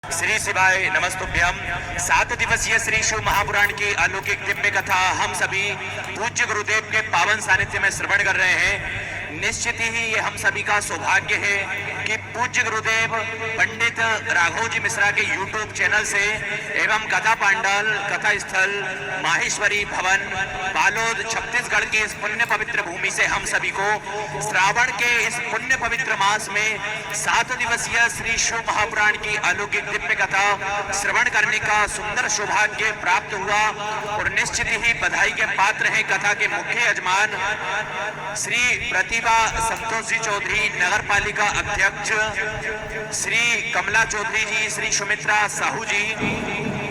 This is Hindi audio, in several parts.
श्री शिवाय नमस्तुभ्यम। 7 दिवसीय श्री शिव महापुराण की अलौकिक दिव्य कथा हम सभी पूज्य गुरुदेव के पावन सानिध्य में श्रवण कर रहे हैं। निश्चित ही ये हम सभी का सौभाग्य है कि पूज्य गुरुदेव पंडित राघव जी मिश्रा के YouTube चैनल से एवं कथा पांडाल कथा स्थल माहेश्वरी भवन बालोद छत्तीसगढ़ की इस पुण्य पवित्र भूमि से हम सभी को श्रावण के इस पुण्य पवित्र मास में 7 दिवसीय श्री शिव महापुराण की अलौकिक दिव्य कथा श्रवण करने का सुंदर सौभाग्य प्राप्त हुआ और निश्चित ही बधाई के पात्र हैं कथा के मुख्य यजमान श्री प्रतिभा संतोष जी चौधरी, नगर पालिका अध्यक्ष श्री कमला चौधरी जी, श्री सुमित्रा साहू जी,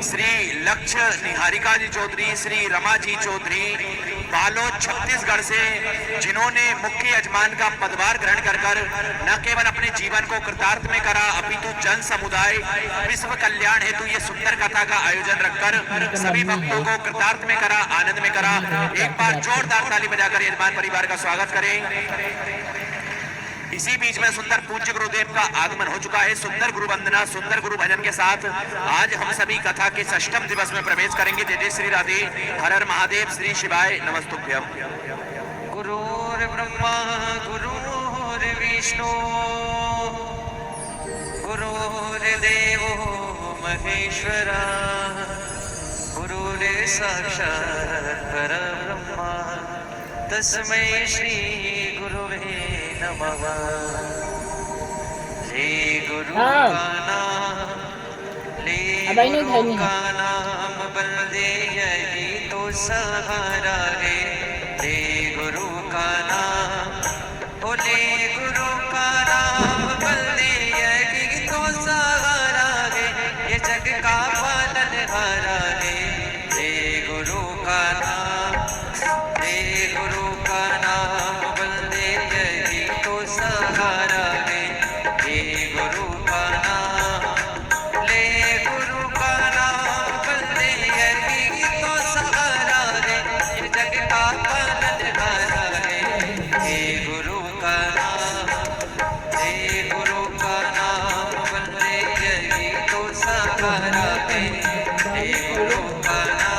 श्री लक्ष्य निहारिका जी चौधरी, श्री रमा जी चौधरी बालोद छत्तीसगढ़ से, जिन्होंने मुख्य यजमान का पदभार ग्रहण कर न केवल अपने जीवन को कृतार्थ में करा अपितु जन समुदाय विश्व कल्याण हेतु ये सुंदर कथा का आयोजन रखकर सभी भक्तों को कृतार्थ में करा, आनंद में करा। एक बार जोरदार ताली बजाकर यजमान परिवार का स्वागत करें। इसी बीच में सुंदर पूज्य गुरुदेव का आगमन हो चुका है। सुंदर गुरु वंदना, सुंदर गुरु भजन के साथ आज हम सभी कथा के 6ठम दिवस में प्रवेश करेंगे। जय जय श्री राधे, हर हर महादेव, श्री शिवाय नमस्तुभ्यम। गुरुर् ब्रह्मा गुरुर्विष्णु गुरुर्देवो महेश्वरा गुरुर् साक्षात् परब्रह्मा तस्मै श्री गुरुवे नमः। ले गुरु का नाम, ले गुरु का नाम बल दे यही तो सहारा है। ले गुरु का नाम, ओ ले गुरु का नाम बल दे यही तो सहारा है। ये जग का पालनहारा है। ले गुरु का नाम, ले गुरु का नाम बल दे यही तो सहारा है। ले गुरु का नाम, ले गुरु का नाम बल दे यही तो सहारा है। ये जग का पालनहारा है। ले गुरु का नाम, ले गुरु का नाम बल दे यही तो सहारा है। ले गुरु का नाम।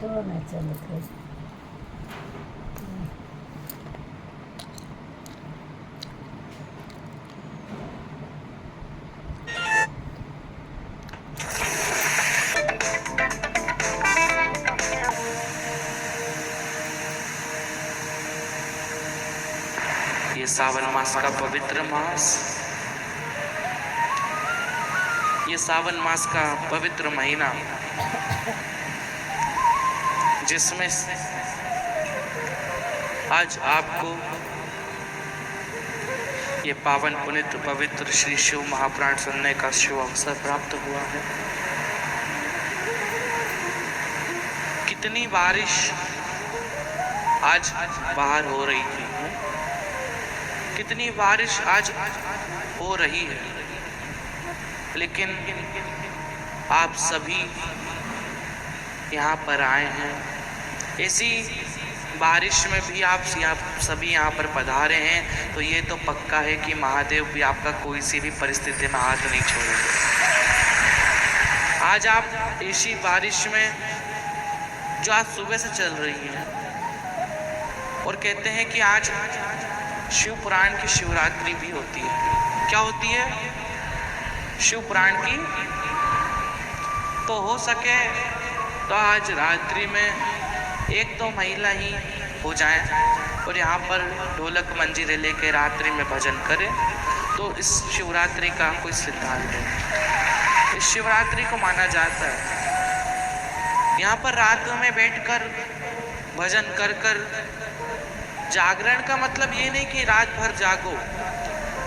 Todo me echa lo que es. ये सावन मास का पवित्र मास, ये सावन मास का पवित्र महीना जिसमें आज आपको ये पावन पुनित पवित्र श्री शिव महापुराण सुनने का शुभ अवसर प्राप्त हुआ है। कितनी बारिश आज बाहर हो रही थी, कितनी बारिश आज हो रही है, लेकिन आप सभी यहाँ पर आए हैं। ऐसी बारिश में भी आप सभी यहाँ पर पधारे हैं, तो ये तो पक्का है कि महादेव भी आपका कोई सी भी परिस्थिति में हाथ नहीं छोड़ेंगे। आज आप ऐसी बारिश में जो आज सुबह से चल रही है, और कहते हैं कि आज शिव पुराण की शिवरात्रि भी होती है। क्या होती है? शिव पुराण की। तो हो सके तो आज रात्रि में एक दो महिला ही हो जाएं और यहाँ पर ढोलक मंजीरे लेके रात्रि में भजन करें, तो इस शिवरात्रि का कोई सिद्धांत है। इस शिवरात्रि को माना जाता है यहाँ पर रात में बैठकर भजन कर कर। जागरण का मतलब ये नहीं कि रात भर जागो,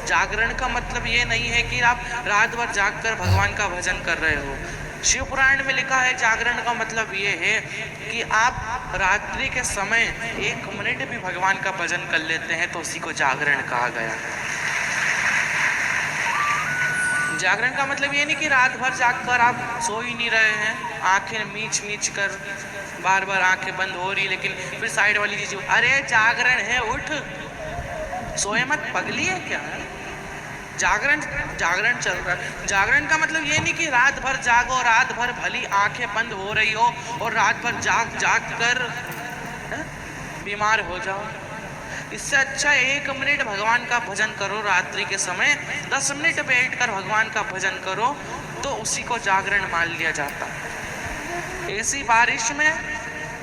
जागरण का मतलब ये नहीं है कि आप रात भर जाग कर भगवान का भजन कर रहे हो। शिव पुराण में लिखा है जागरण का मतलब ये है कि आप रात्रि के समय 1 मिनट भी भगवान का भजन कर लेते हैं तो उसी को जागरण कहा गया। जागरण का मतलब ये नहीं कि रात भर जागकर आप सो ही नहीं रहे हैं, आंखें मीच मीच कर बार बार आंखें बंद हो रही, लेकिन फिर साइड वाली चीज, अरे जागरण है उठ, सोए मत, पगली है क्या? जागरण चल रहा है। जागरण का मतलब ये नहीं कि रात भर जागो, रात भर भली आंखें बंद हो रही हो और रात भर जाग कर बीमार हो जाओ। इससे अच्छा 1 मिनट भगवान का भजन करो रात्रि के समय, 10 मिनट बैठकर भगवान का भजन करो, तो उसी को जागरण मान लिया जाता है। ऐसी बारिश में,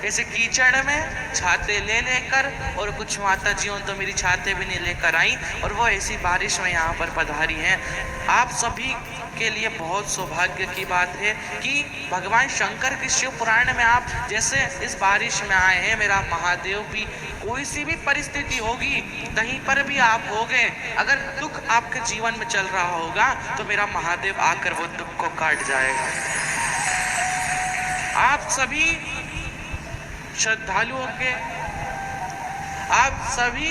ऐसे कीचड़ में छाते ले लेकर, और कुछ माता जियों तो मेरी छाते भी नहीं लेकर आई, और वो ऐसी बारिश में यहाँ पर पधारी हैं। आप सभी के लिए बहुत सौभाग्य की बात है कि भगवान शंकर के शिव पुराण में आप जैसे इस बारिश में आए हैं। मेरा महादेव भी कोई सी भी परिस्थिति होगी, कहीं पर भी आप होगे, अगर दुख आपके जीवन में चल रहा होगा तो मेरा महादेव आकर वो दुख को काट जाएगा। आप सभी श्रद्धालुओं के, आप सभी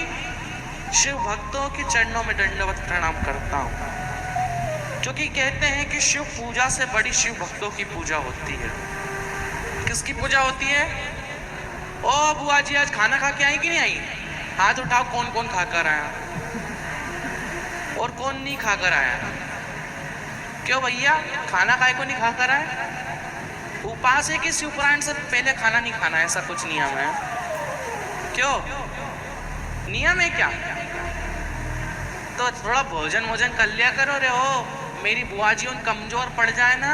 शिव भक्तों के चरणों में दंडवत प्रणाम करता हूँ, क्योंकि कहते हैं कि शिव पूजा से बड़ी शिव भक्तों की पूजा होती है। किसकी पूजा होती है? ओ बुआ जी आज खाना खा के आई कि नहीं आई? हाथ उठाओ, कौन कौन खा कर आया और कौन नहीं खा कर आया? क्यों भैया, खाना खाए को नहीं खा कर आया? उपास है कि शिव पुराण से पहले खाना नहीं खाना, ऐसा कुछ नियम है? क्यों नियम है क्या? तो थोड़ा भोजन कर लिया करो रे। हो मेरी बुआ जी उन कमजोर पड़ जाए ना,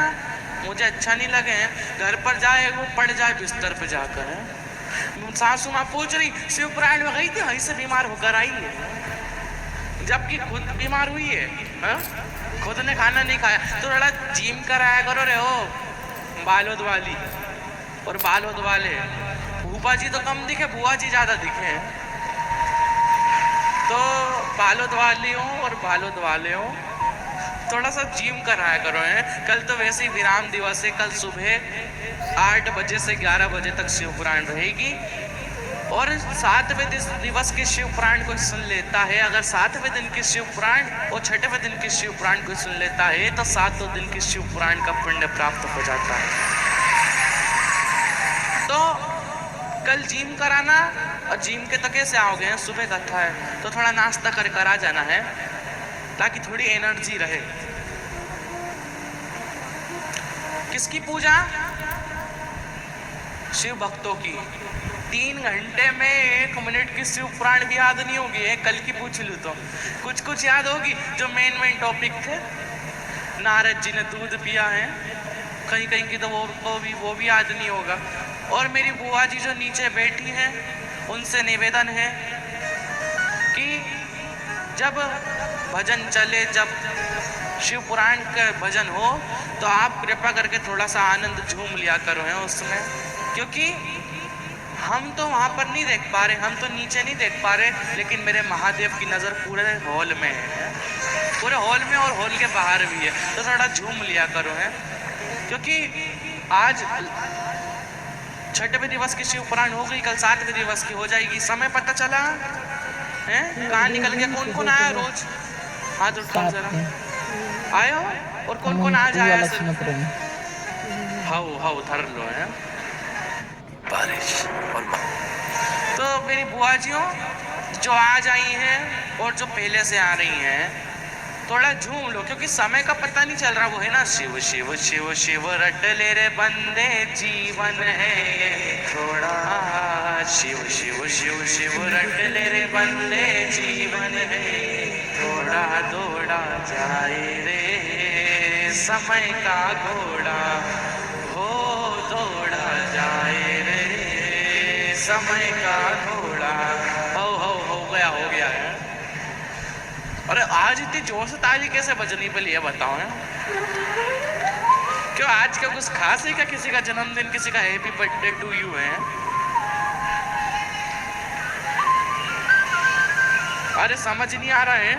मुझे अच्छा नहीं लगे। घर पर जाए वो पड़ जाए बिस्तर पे जाकर है। सासू माँ पूछ रही शिव पुराण में गई थी, वहीं से बीमार होकर आई है, जबकि खुद बीमार हुई है, खुद ने खाना नहीं खाया। तो थोड़ा जिम कराया करो रे। हो बालोद वाली और बालोद वाले, भूपा जी तो कम दिखे, बुआ जी ज्यादा दिखे हैं। तो बालोद वाली हो और बालोद वाले हो, थोड़ा सा जिम कराया करो है। कल तो वैसे ही विराम दिवस है, कल सुबह 8 बजे से 11 बजे तक शिव पुराण रहेगी, और 7वें दिवस के शिव पुराण को सुन लेता है, अगर 7वें दिन के शिव पुराण और 6वें दिन के शिव पुराण को सुन लेता है तो 7 दिन के शिव पुराण का पुण्य प्राप्त हो जाता है। तो कल जिम कराना, और जिम के तो कैसे आओगे हैं, सुबह कथा है तो थोड़ा नाश्ता कर कर आ जाना है ताकि थोड़ी एनर्जी रहे। किसकी पूजा? शिव भक्तों की। 3 घंटे में 1 मिनट की शिव पुराण भी याद नहीं होगी, कल की पूछ लूँ तो कुछ याद होगी जो मेन टॉपिक थे। नारद जी ने दूध पिया है, कहीं कहीं की तो वो भी याद नहीं होगा। और मेरी बुआ जी जो नीचे बैठी हैं, उनसे निवेदन है कि जब भजन चले, जब शिव पुराण का भजन हो, तो आप कृपा करके थोड़ा सा आनंद झूम लिया करो है उसमें, क्योंकि हम तो वहाँ पर नहीं देख पा रहे, हम तो नीचे नहीं देख पा रहे, लेकिन मेरे महादेव की नज़र पूरे हॉल में है, पूरे हॉल में और हॉल के बाहर भी है। तो थोड़ा झूम लिया करो है, क्योंकि आज 6वें दिवस की शिव पुराण हो गई, कल 7वें दिवस की हो जाएगी। समय पता चला है? कहाँ निकल गया? कौन कौन आया रोज? हाथ उठाओ जरा, आए हो? और कौन कौन आज आया? हाउ धर लो है। बारिश और तो मेरी बुआ जियों जो आज आई हैं और जो पहले से आ रही हैं, थोड़ा झूम लो क्योंकि समय का पता नहीं चल रहा। वो है ना, शिव शिव शिव शिव रट ले रे बंदे जीवन है ये थोड़ा, शिव शिव शिव शिव रट ले रे बंदे जीवन है थोड़ा, दौड़ा जाए रे समय का घोड़ा, हो दौड़ा जाए रे समय का घोड़ा। हो गया है। अरे आज इतनी जोर से ताली कैसे बजनी पे लिए बताओ है? क्यों आज क्या कुछ खास है क्या? किसी का जन्मदिन, किसी का हैप्पी बर्थडे टू यू है? अरे समझ नहीं आ रहा है।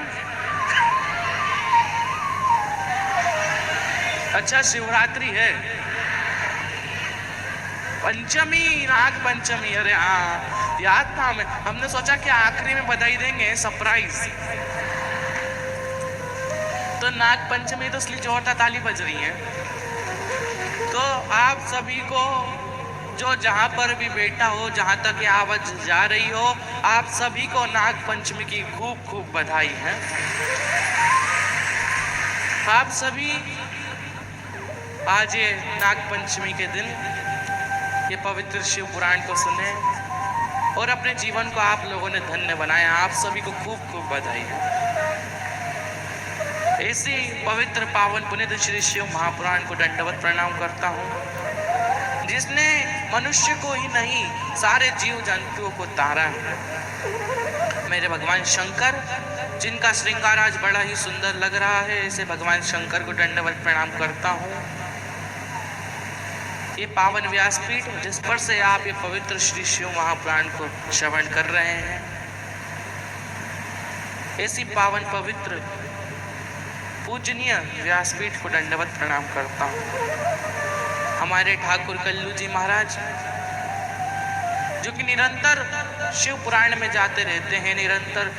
अच्छा शिवरात्रि है, पंचमी, नाग पंचमी। अरे हाँ याद था हमें, हमने सोचा कि आखिरी में बधाई देंगे सरप्राइज। तो नाग पंचमी तो इसलिए जोरदार ताली बज रही है। तो आप सभी को जो जहां पर भी बैठा हो, जहां तक ये आवाज जा रही हो, आप सभी को नाग पंचमी की खूब खूब बधाई है। आप सभी आज ये नाग पंचमी के दिन ये पवित्र शिव पुराण को सुने और अपने जीवन को आप लोगों ने धन्य बनाया। आप सभी को खूब खूब बधाई है। ऐसी पवित्र पावन पुनित श्री शिव महापुराण को दंडवत प्रणाम करता हूँ, जिसने मनुष्य को ही नहीं सारे जीव जंतुओं को तारा है। मेरे भगवान शंकर, जिनका श्रृंगार आज बड़ा ही सुंदर लग रहा है, ऐसे भगवान शंकर को दंडवत प्रणाम करता हूँ। ये पावन व्यासपीठ जिस पर से आप ये पवित्र श्री शिव महापुराण को श्रवण कर रहे हैं, ऐसी पावन पवित्र पूजनीय व्यासपीठ को दंडवत प्रणाम करता हूँ। हमारे ठाकुर कल्लू जी महाराज जो कि निरंतर शिव पुराण में जाते रहते हैं, निरंतर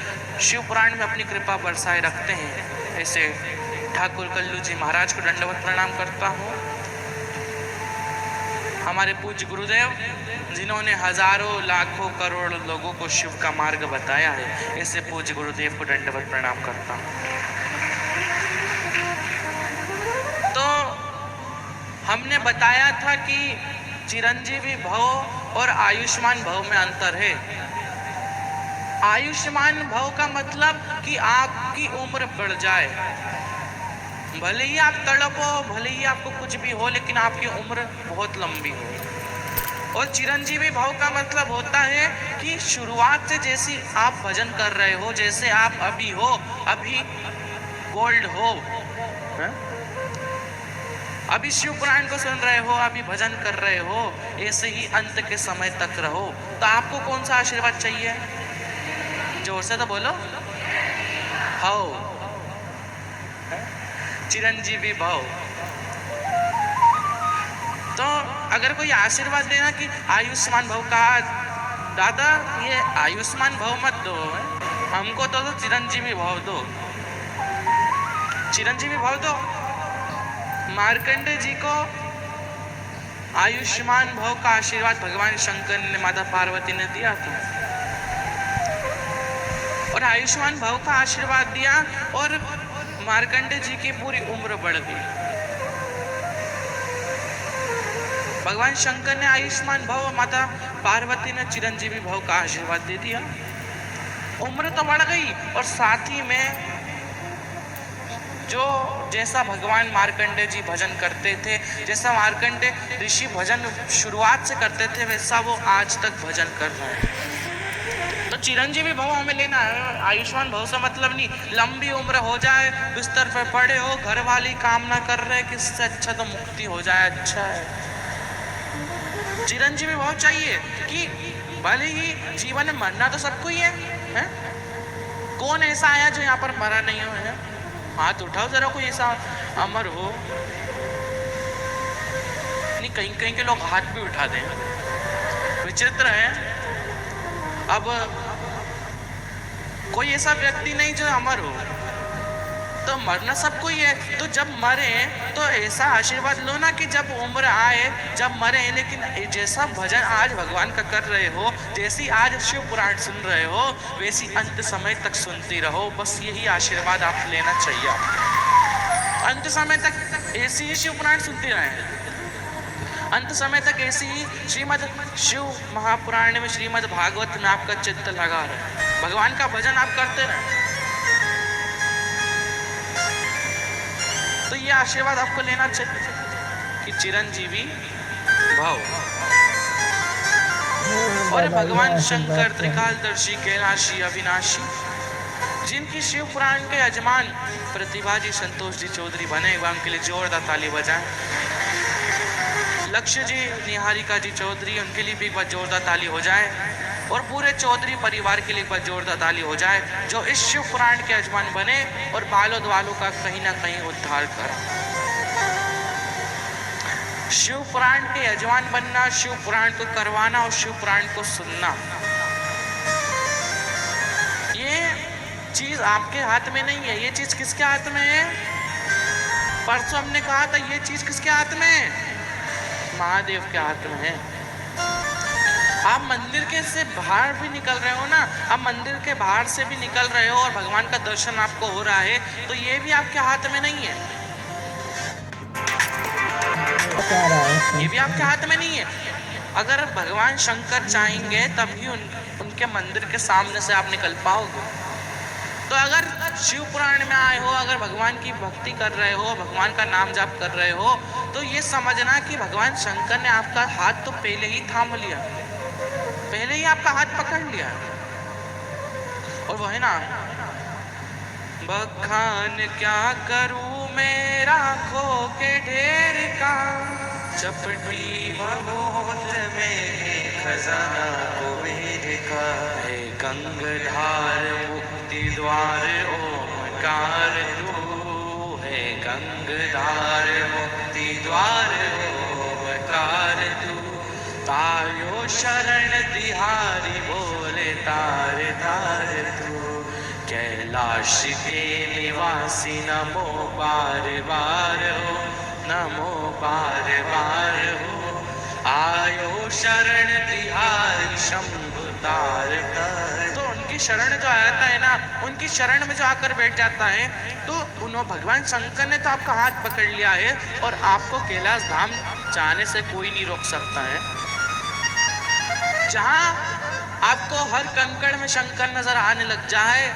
शिव पुराण में अपनी कृपा बरसाए रखते हैं, ऐसे ठाकुर कल्लू जी महाराज को दंडवत प्रणाम करता हूँ। हमारे पूज्य गुरुदेव जिन्होंने हजारों लाखों करोड़ लोगों को शिव का मार्ग बताया है, ऐसे पूज्य गुरुदेव को दंडवत प्रणाम करता हूँ। तो हमने बताया था कि चिरंजीवी भव और आयुष्मान भव में अंतर है। आयुष्मान भव का मतलब कि आपकी उम्र बढ़ जाए, भले ही आप तड़पो, भले ही आपको कुछ भी हो, लेकिन आपकी उम्र बहुत लंबी हो। और चिरंजीवी भव का मतलब होता है कि शुरुआत से जैसी आप भजन कर रहे हो, जैसे आप अभी हो, अभी गोल्ड हो, अभी शिव पुराण को सुन रहे हो, अभी भजन कर रहे हो, ऐसे ही अंत के समय तक रहो। तो आपको कौन सा आशीर्वाद चाहिए? जोर से तो बोलो। हो चिरंजीवी भव। तो अगर कोई आशीर्वाद देना कि आयुष्मान भव का, दादा ये आयुष्मान भव मत दो, हमको तो चिरंजीवी भव दो, चिरंजीवी भव दो। मार्कंडे जी को आयुष्मान भव का आशीर्वाद भगवान शंकर ने माता पार्वती ने दिया था, और आयुष्मान भव का आशीर्वाद दिया और मार्कंडे जी की पूरी उम्र बढ़ गई। भगवान शंकर ने आयुष्मान भव, माता पार्वती ने चिरंजीवी भव का आशीर्वाद दे दिया। उम्र तो बढ़ गई और साथ ही में जो जैसा भगवान मार्कंडे जी भजन करते थे, जैसा मार्कंडे ऋषि भजन शुरुआत से करते थे, वैसा वो आज तक भजन कर रहे हैं। तो चिरंजीवी भव हमें लेना है। आयुष्मान भव से मतलब नहीं लंबी उम्र हो जाए, बिस्तर पे पड़े हो, घर वाली कामना कर रहे हैं कि इससे अच्छा तो मुक्ति हो जाए, अच्छा है। चिरंजीवी भव चाहिए कि भले ही जीवन में मरना तो सबको ही है? कौन ऐसा आया जो यहाँ पर मरा नहीं हो? है हाथ उठाओ जरा, कोई ऐसा अमर हो। नहीं, कहीं कहीं के लोग हाथ भी उठा दें, विचित्र है। अब कोई ऐसा व्यक्ति नहीं जो अमर हो, तो मरना सबको ही है, तो जब मरे तो ऐसा आशीर्वाद लो ना कि जब उम्र आए जब मरे, लेकिन जैसा भजन आज भगवान का कर रहे हो, जैसी आज शिव पुराण सुन रहे हो, वैसी अंत समय तक सुनती रहो। बस यही आशीर्वाद आप लेना चाहिए आपको। अंत समय तक ऐसी ही शिव पुराण सुनती रहें, अंत समय तक ऐसी ही श्रीमद् शिव महापुराण में, श्रीमद् भागवत में आपका चित्त लगा रहे, भगवान का भजन आप करते रहें। तो ये आशीर्वाद आपको लेना चाहिए कि चिरंजीवी भव। और भगवान शंकर त्रिकालदर्शी कैलाशी अविनाशी, जिनकी शिव पुराण के यजमान प्रतिभा जी संतोष जी चौधरी बने, एक बार उनके लिए जोरदार ताली बजाएं। लक्ष्य जी निहारिका जी चौधरी, उनके लिए भी एक बार जोरदार ताली हो जाए। और पूरे चौधरी परिवार के लिए एक बार जोरदार ताली हो जाए, जो इस शिव पुराण के यजमान बने और बालों द्वालों का कहीं ना कहीं उद्धार करा। शिव पुराण के यजमान बनना, शिव पुराण को करवाना और शिव पुराण को सुनना, ये चीज आपके हाथ में नहीं है। ये चीज किसके हाथ में है? परसों हमने कहा था ये चीज किसके हाथ में है? महादेव के हाथ में है। आप मंदिर के से बाहर भी निकल रहे हो ना, आप मंदिर के बाहर से भी निकल रहे हो और भगवान का दर्शन आपको हो रहा है, तो ये भी आपके हाथ में नहीं है, ये भी आपके हाथ में नहीं है। अगर भगवान शंकर चाहेंगे तभी उनके मंदिर के सामने से आप निकल पाओगे। तो अगर शिव पुराण में आए हो, अगर भगवान की भक्ति कर रहे हो, भगवान का नाम जाप कर रहे हो, तो ये समझना कि भगवान शंकर ने आपका हाथ तो पहले ही थाम लिया, पहले ही आपका हाथ पकड़ लिया। और वो है ना, बखान क्या करूं मैं राखों के ढेर का, चपटी भगोत में खजाना कुबेर का, है गंगाधार मुक्ति द्वार ओमकार तू, है गंगाधार मुक्ति द्वार ओमकार तू, तायो शरण तिहारी बोले तार तार तू, कैलाश के निवासी नमो बार बार हो, नमो बार बार हो, आयो शरण तिहारी शंभु तार तार। तो उनकी शरण जो आता है ना, उनकी शरण में जो आकर बैठ जाता है, तो उन्होंने भगवान शंकर ने तो आपका हाथ पकड़ लिया है और आपको कैलाश धाम जाने से कोई नहीं रोक सकता है। जहां आपको हर कंकड़ में शंकर नजर आने लग जाए,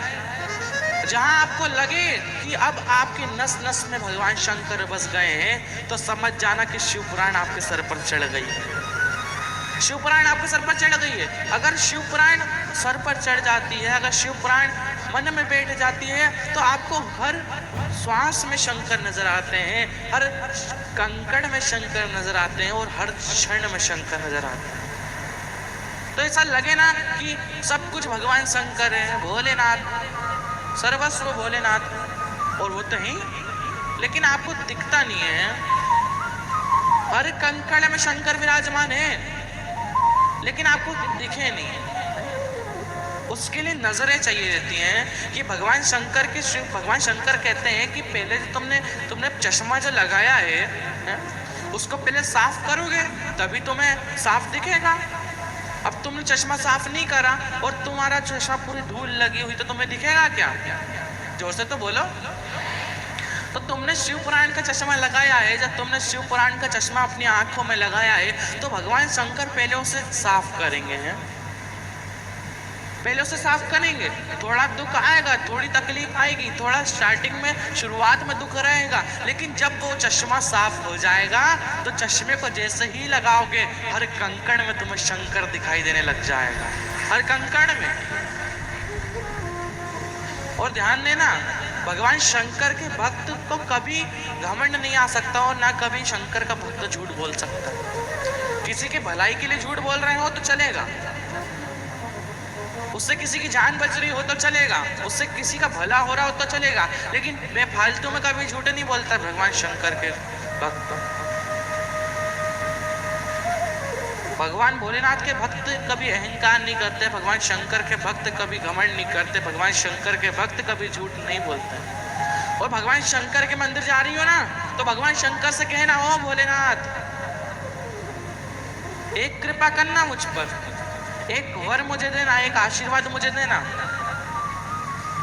जहां आपको लगे कि अब आपके नस नस में भगवान शंकर बस गए हैं, तो समझ जाना कि शिव पुराण आपके सर पर चढ़ गई है। शिव पुराण आपके सर पर चढ़ गई है। अगर शिव पुराण सर पर चढ़ जाती है, अगर शिव पुराण मन में बैठ जाती है, तो आपको हर श्वास में शंकर नजर आते हैं, हर कंकड़ में शंकर नजर आते हैं और हर क्षण में शंकर नजर आते हैं। तो ऐसा लगे ना कि सब कुछ भगवान शंकर है, भोलेनाथ, सर्वस्व भोलेनाथ, और वो तो ही, लेकिन आपको दिखता नहीं है। हर कंकड़ में शंकर विराजमान है, लेकिन आपको दिखे नहीं। उसके लिए नजरें चाहिए रहती हैं कि भगवान शंकर के, भगवान शंकर कहते हैं कि पहले तुमने चश्मा जो लगाया है, उसको पहले साफ करोगे तभी तुम्हें साफ दिखेगा। अब तुमने चश्मा साफ नहीं करा और तुम्हारा चश्मा पूरी धूल लगी हुई, तो तुम्हें दिखेगा क्या? जोर से तो बोलो। तो तुमने शिव पुराण का चश्मा लगाया है, जब तुमने शिव पुराण का चश्मा अपनी आंखों में लगाया है, तो भगवान शंकर पहले उसे साफ करेंगे हैं, पहले उसे साफ करेंगे। थोड़ा दुख आएगा, थोड़ी तकलीफ आएगी, थोड़ा स्टार्टिंग में शुरुआत में दुख रहेगा, लेकिन जब वो चश्मा साफ हो जाएगा, तो चश्मे को जैसे ही लगाओगे, हर कंकड़ में तुम्हें शंकर दिखाई देने लग जाएगा, हर कंकड़ में। और ध्यान देना, भगवान शंकर के भक्त को कभी घमंड नहीं आ सकता और ना कभी शंकर का भक्त झूठ बोल सकता। किसी के भलाई के लिए झूठ बोल रहे हो तो चलेगा, उससे किसी की जान बच रही हो तो चलेगा, उससे किसी का भला हो रहा हो तो चलेगा, लेकिन बेफालतू में कभी झूठ नहीं बोलता भगवान शंकर के भक्त। भगवान भोलेनाथ के भक्त कभी अहंकार नहीं करते, भगवान शंकर के भक्त कभी घमंड नहीं करते, भगवान शंकर के भक्त कभी झूठ नहीं बोलते। और भगवान शंकर के मंदिर जा रही हो ना, तो भगवान शंकर से कहना, ओ भोलेनाथ एक कृपा करना मुझ पर, एक वर मुझे देना, एक आशीर्वाद मुझे देना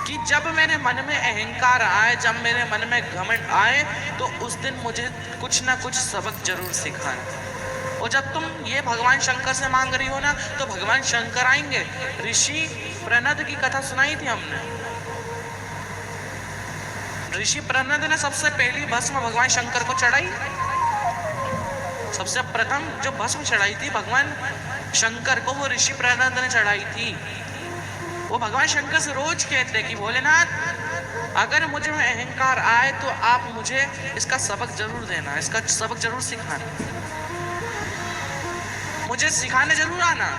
कि जब मेरे मन में अहंकार आए, जब मेरे मन में घमंड आए, तो उस दिन मुझे कुछ ना कुछ सबक जरूर सिखाना। और जब तुम ये भगवान शंकर से मांग रही हो ना, तो भगवान शंकर आएंगे। ऋषि प्रनद की कथा सुनाई थी हमने। ऋषि प्रनद ने सबसे पहली भस्म भगवान शंकर को चढ़ाई। सबसे प्रथम जो भस्म चढ़ाई थी भगवान शंकर को, वो ऋषि प्रनद ने चढ़ाई थी। वो भगवान शंकर से रोज कहते कि भोलेनाथ अगर मुझे में अहंकार आए तो आप मुझे इसका सबक जरूर देना, इसका सबक जरूर सिखाना, मुझे सिखाने जरूर आना।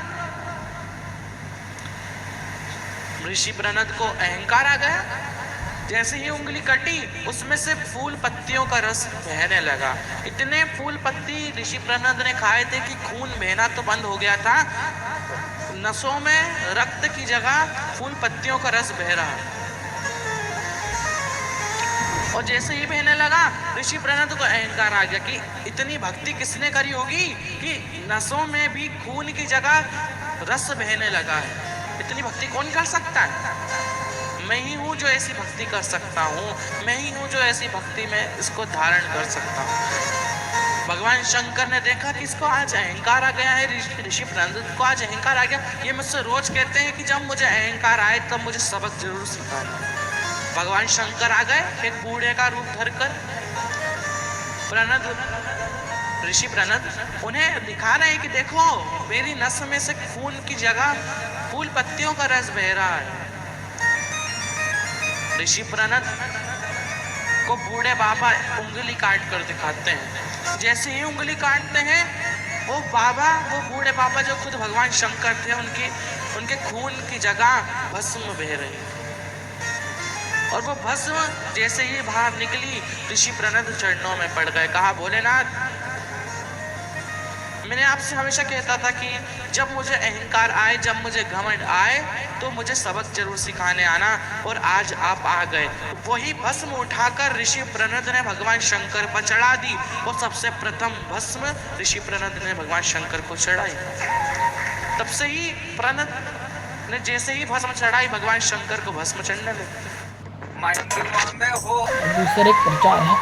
ऋषि प्रनद को अहंकार आ गया। जैसे ही उंगली कटी, उसमें से फूल पत्तियों का रस बहने लगा। इतने फूल पत्ती ऋषि प्रनद ने खाए थे कि खून बहना तो बंद हो गया था, नसों में रक्त की जगह फूल पत्तियों का रस बह रहा। और जैसे ही बहने लगा, ऋषि प्रनद को अहंकार आ गया कि इतनी भक्ति किसने करी होगी कि नसों में भी खून की जगह रस बहने लगा है। इतनी भक्ति कौन कर सकता है? मैं ही हूँ जो ऐसी भक्ति कर सकता हूँ, मैं ही हूँ जो ऐसी भक्ति में इसको धारण कर सकता हूँ। भगवान शंकर ने देखा कि इसको आज अहंकार आ गया है, ऋषि प्रनद को आज अहंकार आ गया। ये मुझसे रोज कहते हैं कि जब मुझे अहंकार आए तब मुझे सबक जरूर सिखाना। भगवान शंकर आ गए एक बूढ़े का रूप धरकर। प्रनद, ऋषि प्रनद उन्हें दिखा रहे हैं कि देखो मेरी नस में से खून की जगह फूल पत्तियों का रस बह रहा है। ऋषि प्रनद को बूढ़े बाबा उंगली काट कर दिखाते हैं। जैसे ही उंगली काटते हैं, वो बूढ़े बाबा जो खुद भगवान शंकर थे, उनके खून की जगह भस्म बह रही। और वो भस्म जैसे ही बाहर निकली, ऋषि प्रनद चरणों में पड़ गए। कहा, भोलेनाथ मैंने आपसे हमेशा कहता था कि जब मुझे अहंकार आए, जब मुझे घमंड आए, तो मुझे सबक जरूर सिखाने आना, और आज आप आ गए। वही भस्म उठाकर ऋषि प्रनद ने भगवान शंकर पर चढ़ा दी। और सबसे प्रथम भस्म ऋषि प्रनद ने भगवान शंकर को चढ़ाई। तब से ही प्रनद ने जैसे ही भस्म चढ़ाई, भगवान शंकर को भस्म चढ़ने लगे। दूसरे प्रचार है।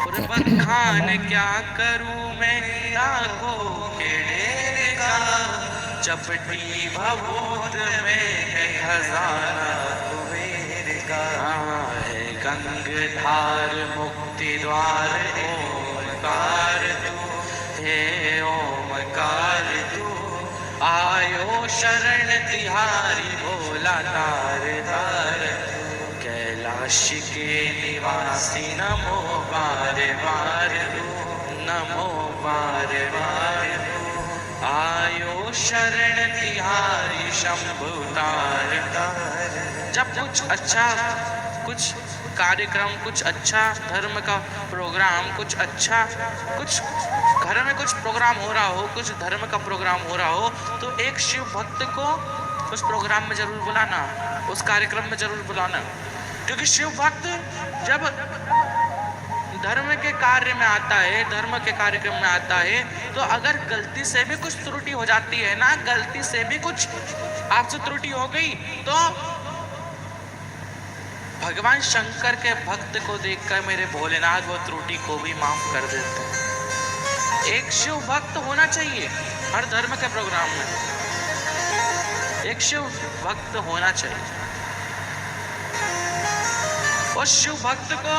खान क्या करूं मैं राखो के डेरे का, चपटी भभूत में है खजाना कुबेर का। है गंगधार मुक्ति द्वार ओमकार तू, हे ओमकार तू, आयो शरण तिहारी भोला तार तार। कैलाश के निवासी नमो बार बार, नमो बार बार। आयो शरण तिहारी शंभु तार तार। जब कुछ अच्छा, कुछ कार्यक्रम, कुछ अच्छा धर्म का प्रोग्राम, कुछ अच्छा, कुछ घर में कुछ प्रोग्राम हो रहा हो, कुछ धर्म का प्रोग्राम हो रहा हो, तो एक शिव भक्त को उस प्रोग्राम में जरूर बुलाना, उस कार्यक्रम में जरूर बुलाना। क्योंकि शिव भक्त जब धर्म के कार्य में आता है, धर्म के कार्यक्रम में आता है, तो अगर गलती से भी कुछ त्रुटि हो जाती है ना, गलती से भी कुछ आपसे त्रुटि हो गई, तो भगवान शंकर के भक्त को देखकर मेरे भोलेनाथ वो त्रुटि को भी माफ कर देते हैं। एक शिव भक्त होना चाहिए हर धर्म के प्रोग्राम में, एक शिव भक्त होना चाहिए। उस शिव भक्त को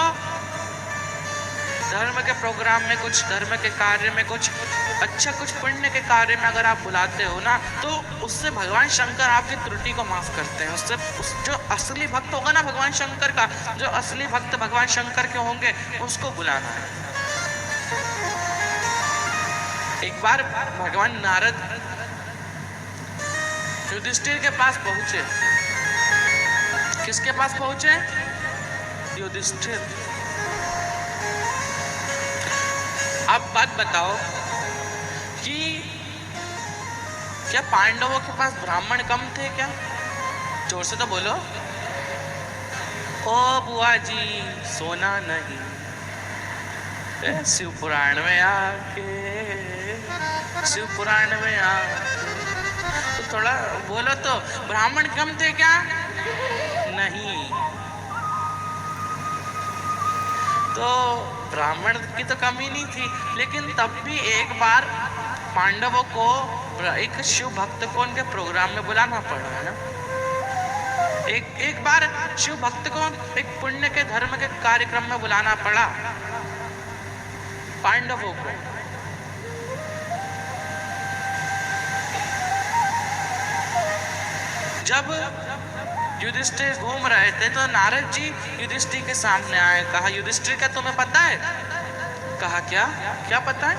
धर्म के प्रोग्राम में, कुछ धर्म के कार्य में, कुछ अच्छा, कुछ पुण्य के कार्य में अगर आप बुलाते हो ना, तो उससे भगवान शंकर आपकी त्रुटि को माफ करते हैं। उससे जो असली भक्त होगा ना भगवान शंकर का, जो असली भक्त भगवान शंकर के होंगे, उसको बुलाना है। एक बार भगवान नारद युधिष्ठिर के पास पहुंचे। किसके पास पहुंचे? युधिष्ठिर। अब बात बताओ कि क्या पांडवों के पास ब्राह्मण कम थे क्या? जोर से तो बोलो। ओ बुआ जी सोना नहीं, शिव पुराण में आके, शिव पुराण में आके। तो थोड़ा बोलो तो, ब्राह्मण कम थे क्या? नहीं। तो ब्राह्मण की तो कमी नहीं थी, लेकिन तब भी एक बार पांडवों को, एक शिव भक्त को उनके प्रोग्राम में बुलाना पड़ा है ना। एक बार शिव भक्त को एक पुण्य के धर्म के कार्यक्रम में बुलाना पड़ा पांडवों को। जब युधिष्ठिर घूम रहे थे तो नारद जी युधिष्ठिर के सामने आए, कहा युधिष्ठिर क्या तुम्हें पता है? कहा क्या क्या पता है?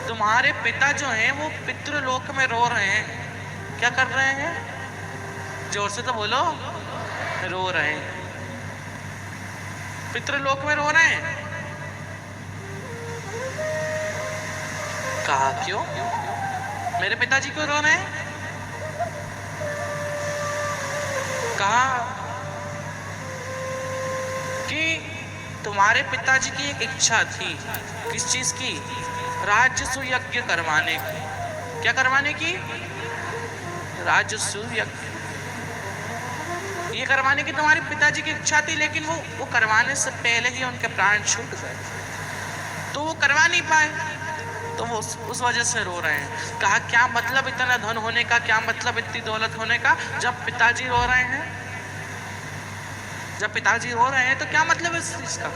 तुम्हारे पिता जो हैं वो पितृलोक में रो रहे हैं। क्या कर रहे हैं? जोर से तो बोलो। रो रहे हैं, पितृलोक में रो रहे हैं। कहा क्यों? मेरे पिताजी क्यों रो रहे हैं? कहा कि तुम्हारे पिताजी की एक इच्छा थी। किस चीज की? राजस्व यज्ञ करवाने की। क्या करवाने की? राजस्व यज्ञ। ये करवाने की तुम्हारे पिताजी की इच्छा थी, लेकिन वो करवाने से पहले ही उनके प्राण छूट गए, तो वो करवा नहीं पाए, तो वो उस वजह से रो रहे हैं। कहा क्या मतलब इतना धन होने का, क्या मतलब इतनी दौलत होने का, जब पिताजी रो रहे हैं? जब पिताजी रो रहे हैं तो क्या मतलब इस चीज का?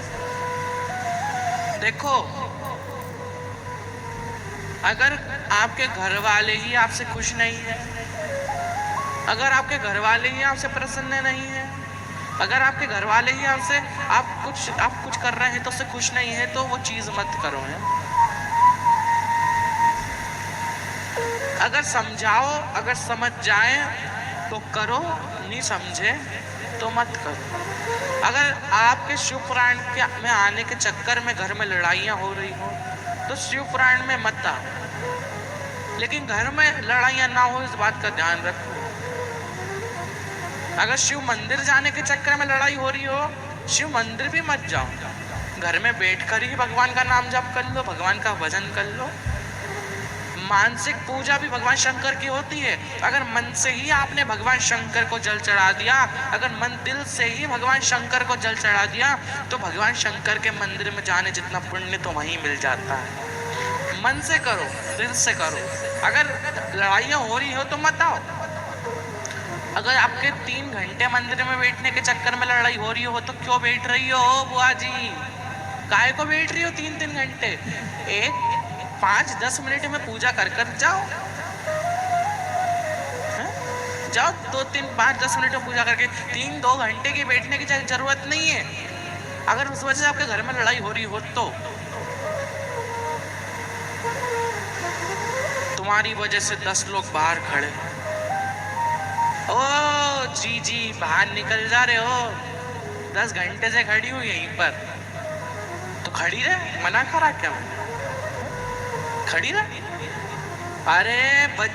देखो, अगर आपके घर वाले ही आपसे खुश नहीं है, अगर आपके घर वाले ही आपसे प्रसन्न नहीं है, अगर आपके घर वाले ही आपसे आप कुछ कर रहे हैं तो उससे खुश नहीं है, तो वो चीज मत करो है। अगर समझाओ, अगर समझ जाए तो करो, नहीं समझे तो मत करो। अगर आपके शिव पुराण में आने के चक्कर में घर में लड़ाइयाँ हो रही हो तो शिव पुराण में मत आओ, लेकिन घर में लड़ाइयाँ ना हो इस बात का ध्यान रखो। अगर शिव मंदिर जाने के चक्कर में लड़ाई हो रही हो, शिव मंदिर भी मत जाओ, घर में बैठकर ही भगवान का नाम जप कर लो, भगवान का भजन कर लो। मानसिक पूजा भी भगवान शंकर की होती है। अगर मन से ही आपने भगवान शंकर को जल चढ़ा दिया, अगर मन दिल से ही भगवान शंकर को जल चढ़ा दिया, तो भगवान शंकर के मंदिर में जाने जितना पुण्य तो वहीं मिल जाता है। मन से करो, दिल से करो। अगर लड़ाइयाँ हो रही हो तो मत आओ। अगर आपके 3 घंटे मंदिर में बैठने के चक्कर में लड़ाई हो रही हो तो क्यों बैठ रही हो बुआ जी? काहे को बैठ रही हो 3-3 घंटे? 5-10 मिनट में पूजा कर जाओ। जाओ 2-3-5-10 मिनट में पूजा करके, 3-2 घंटे की बैठने की जरूरत नहीं है। अगर उस वजह से आपके घर में लड़ाई हो रही हो तो तुम्हारी वजह से 10 लोग बाहर खड़े, ओ जी बाहर निकल जा रहे हो, 10 घंटे से खड़ी हूँ यहीं पर, तो खड़ी रहे, मना करा क्या? खड़ी रहे। अरे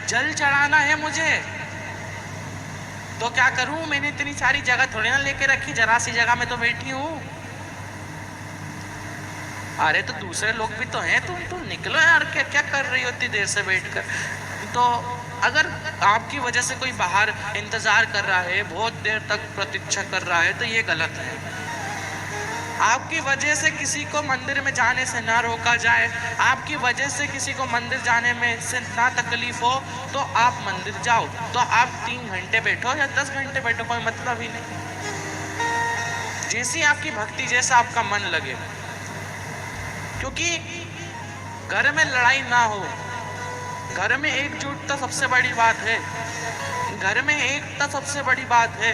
जल चढ़ाना है मुझे तो क्या करूं? मैंने इतनी सारी जगह थोड़ी ना लेके रखी, जरा सी जगह में तो बैठी हूँ। अरे तो दूसरे लोग भी तो हैं, तुम निकलो यार, क्या क्या कर रही हो इतनी देर से बैठकर? तो अगर आपकी वजह से कोई बाहर इंतजार कर रहा है, बहुत देर तक प्रतीक्षा कर रहा है, तो ये गलत है। आपकी वजह से किसी को मंदिर में जाने से ना रोका जाए, आपकी वजह से किसी को मंदिर जाने में से ना तकलीफ हो, तो आप मंदिर जाओ। तो आप 3 घंटे बैठो या 10 घंटे बैठो, कोई मतलब ही नहीं। जैसी आपकी भक्ति, जैसा आपका मन लगे, क्योंकि घर में लड़ाई ना हो, घर में एकजुटता सबसे बड़ी बात है, घर में एकता सबसे बड़ी बात है।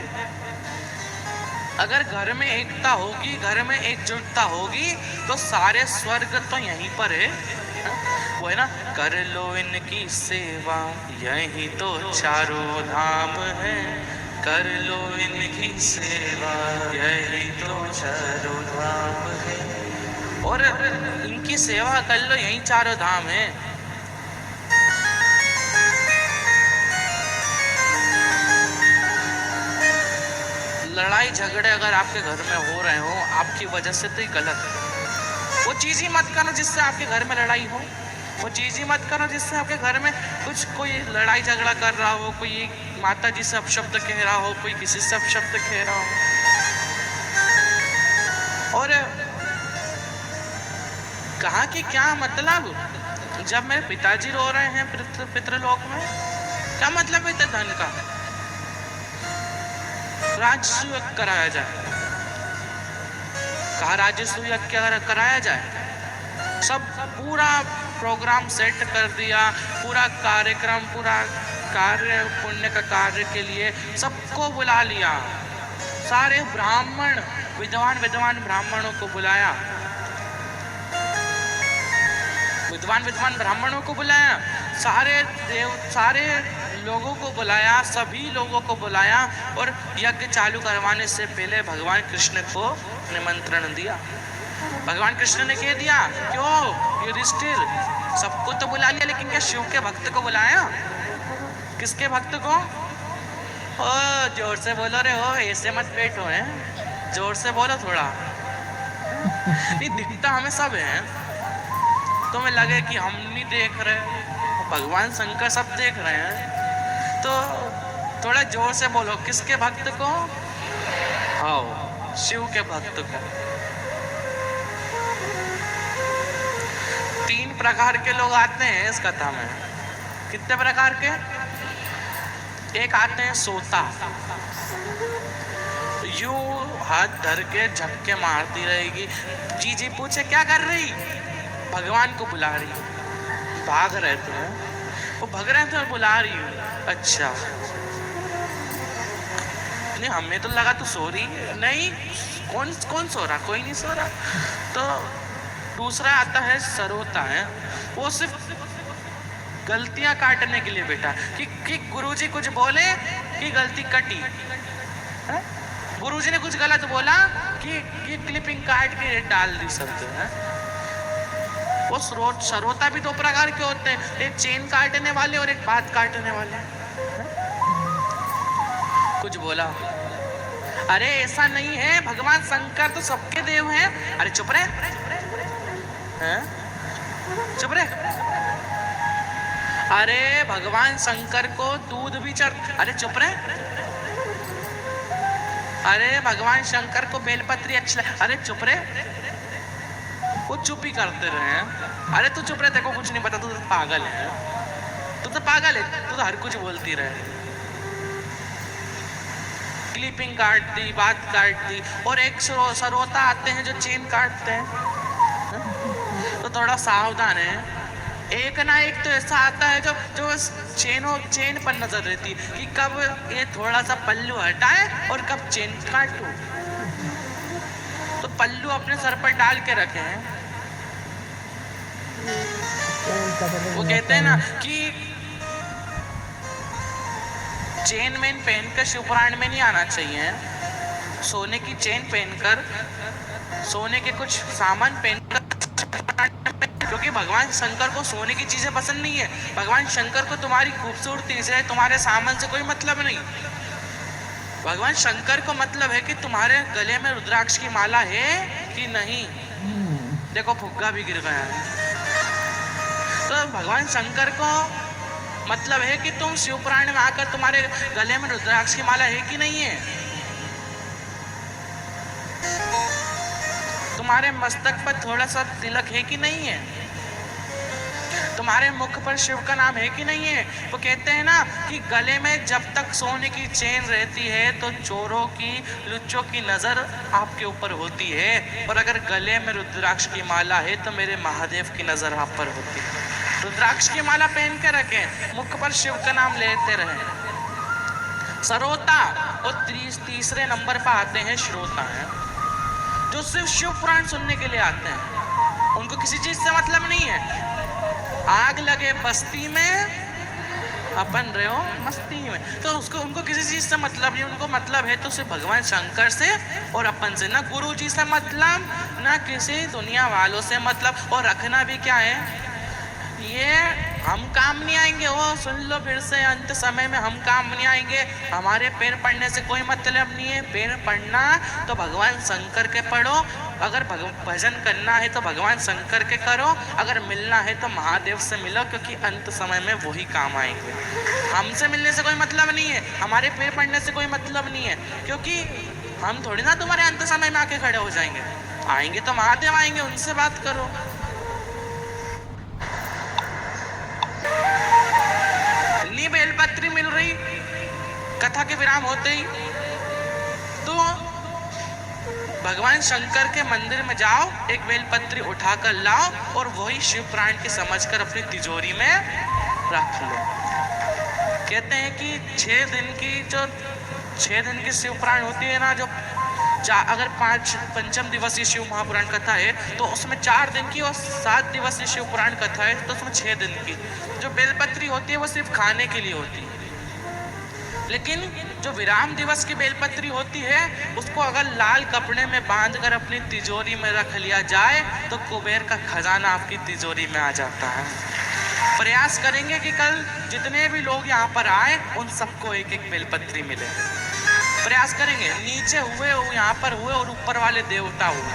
अगर घर में एकता होगी, घर में एकजुटता होगी, तो सारे स्वर्ग तो यहीं पर है। वो है ना, कर लो इनकी सेवा यही तो चारों धाम है, कर लो इनकी सेवा यही तो चारों धाम है, और इनकी सेवा कर लो यही चारों धाम है। लड़ाई झगड़े अगर आपके घर में हो रहे हो आपकी वजह से, तो ये गलत है। वो चीज़ ही मत करो जिससे आपके घर में लड़ाई हो, वो चीज़ ही मत करो जिससे आपके घर में कुछ कोई लड़ाई झगड़ा कर रहा हो, कोई माता जी से अपशब्द कह रहा हो, कोई किसी से अपशब्द कह रहा हो। और कहा कि क्या मतलब, जब मेरे पिताजी रो रहे हैं पितृलोक में, क्या मतलब है इतना धन का? राजसूय यज्ञ कराया जाए। कहा राजसूय यज्ञ कराया जाए। सब पूरा प्रोग्राम सेट कर दिया, पूरा कार्यक्रम, पूरा कार्य, पुण्य का कार्य के लिए सबको बुला लिया। सारे ब्राह्मण, विद्वान ब्राह्मणों को बुलाया, विद्वान ब्राह्मणों को बुलाया, सारे लोगों को बुलाया, सभी लोगों को बुलाया और यज्ञ चालू करवाने से पहले भगवान कृष्ण को निमंत्रण दिया। भगवान कृष्ण ने कह दिया, क्यों युधिष्ठिर, सबको तो बुला लिया लेकिन क्या शिव के भक्त को बुलाया? किसके भक्त को? ओ जोर से बोलो रे, हो ऐसे मत बैठो, हैं जोर से बोलो थोड़ा। नहीं दिखता हमें सब है, तुम्हें लगे कि हम नहीं देख रहे, भगवान शंकर सब देख रहे हैं, तो थोड़ा जोर से बोलो, किसके भक्त को? आओ शिव के भक्त को। 3 प्रकार के लोग आते हैं इस कथा में। कितने प्रकार के? एक आते हैं सोता, यू हाथ धर के झपके मारती रहेगी, जी पूछे क्या कर रही, भगवान को बुला रही, भाग रहे थे, वो भाग रहे थे और बुला रही हूँ। अच्छा, नहीं हमें तो लगा तू सो रही है। नहीं, कौन सो रहा? कोई नहीं सो रहा। तो दूसरा आता है सरोता है, वो सिर्फ गलतियां काटने के लिए बेटा, कि गुरुजी कुछ बोले कि गलती कटी, गुरुजी ने कुछ गलत बोला कि ये क्लिपिंग काट के डाल दी शब्द है। वो सरोता भी 2 प्रकार के होते हैं, एक चेन काटने वाले और एक बात काटने वाले। कुछ बोला, अरे ऐसा नहीं है, भगवान शंकर तो सबके देव हैं। अरे चुप रहे, चुप रहे। अरे भगवान शंकर को दूध भी चढ़, अरे चुप रहे। अरे भगवान शंकर को बेलपत्री अच्छी, अरे चुप रहे। वो चुप ही करते रहे। अरे तू चुप रहे, तेरे को कुछ नहीं पता, तू तो पागल है, तू तो पागल है, तू तो हर कुछ बोलती रहे। क्लिपिंग काट दी, बात काट दी। और एक सरोता आते हैं जो चेन काटते हैं, तो थोड़ा सावधान है। एक ना एक तो ऐसा आता है जो चेन पर नजर रहती है कि कब ये थोड़ा सा पल्लू हटाए और कब चेन काटूं। तो पल्लू अपने सर पर डाल के रखे हैं। वो कहते हैं ना कि चेन मेन पहनकर शिवपुराण में नहीं आना चाहिए। सोने की चेन पहनकर, सोने के कुछ सामान पहनकर, क्योंकि भगवान शंकर को सोने की चीजें पसंद नहीं है। भगवान शंकर को तुम्हारी खूबसूरती से, तुम्हारे सामान से कोई मतलब नहीं। भगवान शंकर को मतलब है कि तुम्हारे गले में रुद्राक्ष की माला है कि नहीं। देखो फुग्गा भी गिर गया है। तो भगवान शंकर को मतलब है कि तुम शिवपुराण में आकर तुम्हारे गले में रुद्राक्ष की माला है कि नहीं है, तुम्हारे मस्तक पर थोड़ा सा तिलक है कि नहीं है, तुम्हारे मुख पर शिव का नाम है कि नहीं है। वो कहते हैं ना कि गले में जब तक सोने की चेन रहती है तो चोरों की, लुच्चों की नजर आपके ऊपर होती है, और अगर गले में रुद्राक्ष की माला है तो मेरे महादेव की नजर आप पर होती है। रुद्राक्ष की माला पहन के रखें, मुख पर शिव का नाम लेते रहें। सरोता। और तीसरे नंबर पर आते हैं श्रोता हैं, जो सिर्फ शिव पुराण सुनने के लिए आते हैं। उनको किसी चीज से मतलब नहीं है। आग लगे बस्ती में, अपन रहे हो मस्ती में, तो उनको किसी चीज से मतलब नहीं। उनको मतलब है तो सिर्फ भगवान शंकर से और अपन से, ना गुरु जी से मतलब, ना किसी दुनिया वालों से मतलब। और रखना भी क्या है, ये हम काम नहीं आएंगे। वो सुन लो फिर से, अंत समय में हम काम नहीं आएंगे। हमारे पैर पढ़ने से कोई मतलब नहीं है। पैर पढ़ना तो भगवान शंकर के पढ़ो, अगर भजन करना है तो भगवान शंकर के करो, अगर मिलना है तो महादेव से मिलो, क्योंकि अंत समय में वही काम आएंगे। हमसे मिलने से कोई मतलब नहीं है, हमारे पैर पढ़ने से कोई मतलब नहीं है, क्योंकि हम थोड़ी ना तुम्हारे अंत समय में आके खड़े हो जाएंगे। आएंगे तो महादेव आएंगे, उनसे बात करो। नी बेलपत्री मिल रही कथा के विराम होते ही, तो भगवान शंकर के मंदिर में जाओ, एक बेलपत्री उठाकर लाओ और वही शिव प्राण की समझकर अपनी तिजोरी में रख लो। कहते हैं कि 6 दिन की शिव पुराण होती है ना, जो अगर 5 पंचम दिवसीय शिव महापुराण कथा है तो उसमें 4 दिन की, और 7 दिवसीय शिव पुराण कथा है तो उसमें 6 दिन की। जो बेलपत्री होती है वो सिर्फ खाने के लिए होती है, लेकिन जो विराम दिवस की बेलपत्री होती है उसको अगर लाल कपड़े में बांधकर अपनी तिजोरी में रख लिया जाए तो कुबेर का खजाना आपकी तिजोरी में आ जाता है। प्रयास करेंगे कि कल जितने भी लोग यहाँ पर आए उन सबको एक एक बेलपत्री मिले। प्रयास करेंगे, नीचे हुए यहाँ पर हुए और ऊपर वाले देवता हुए,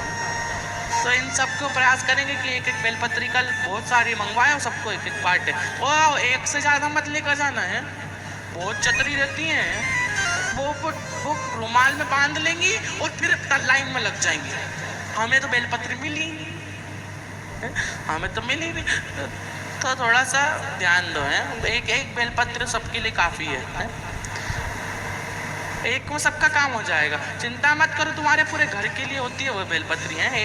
तो इन सबको प्रयास करेंगे कि एक एक बेलपत्री कल बहुत सारी मंगवाए और सबको एक एक बांटे। ओ एक से ज़्यादा मत लेकर जाना है, बहुत चतरी रहती हैं वो रुमाल में बांध लेंगी और फिर लाइन में लग जाएंगी। हमें तो बेलपत्री मिली, हमें तो मिली नहीं, तो थोड़ा सा ध्यान दो है। एक बेलपत्र सबके लिए काफ़ी है, एक में सबका काम हो जाएगा। चिंता मत करो, तुम्हारे पूरे घर के लिए होती है वो बेलपत्री है,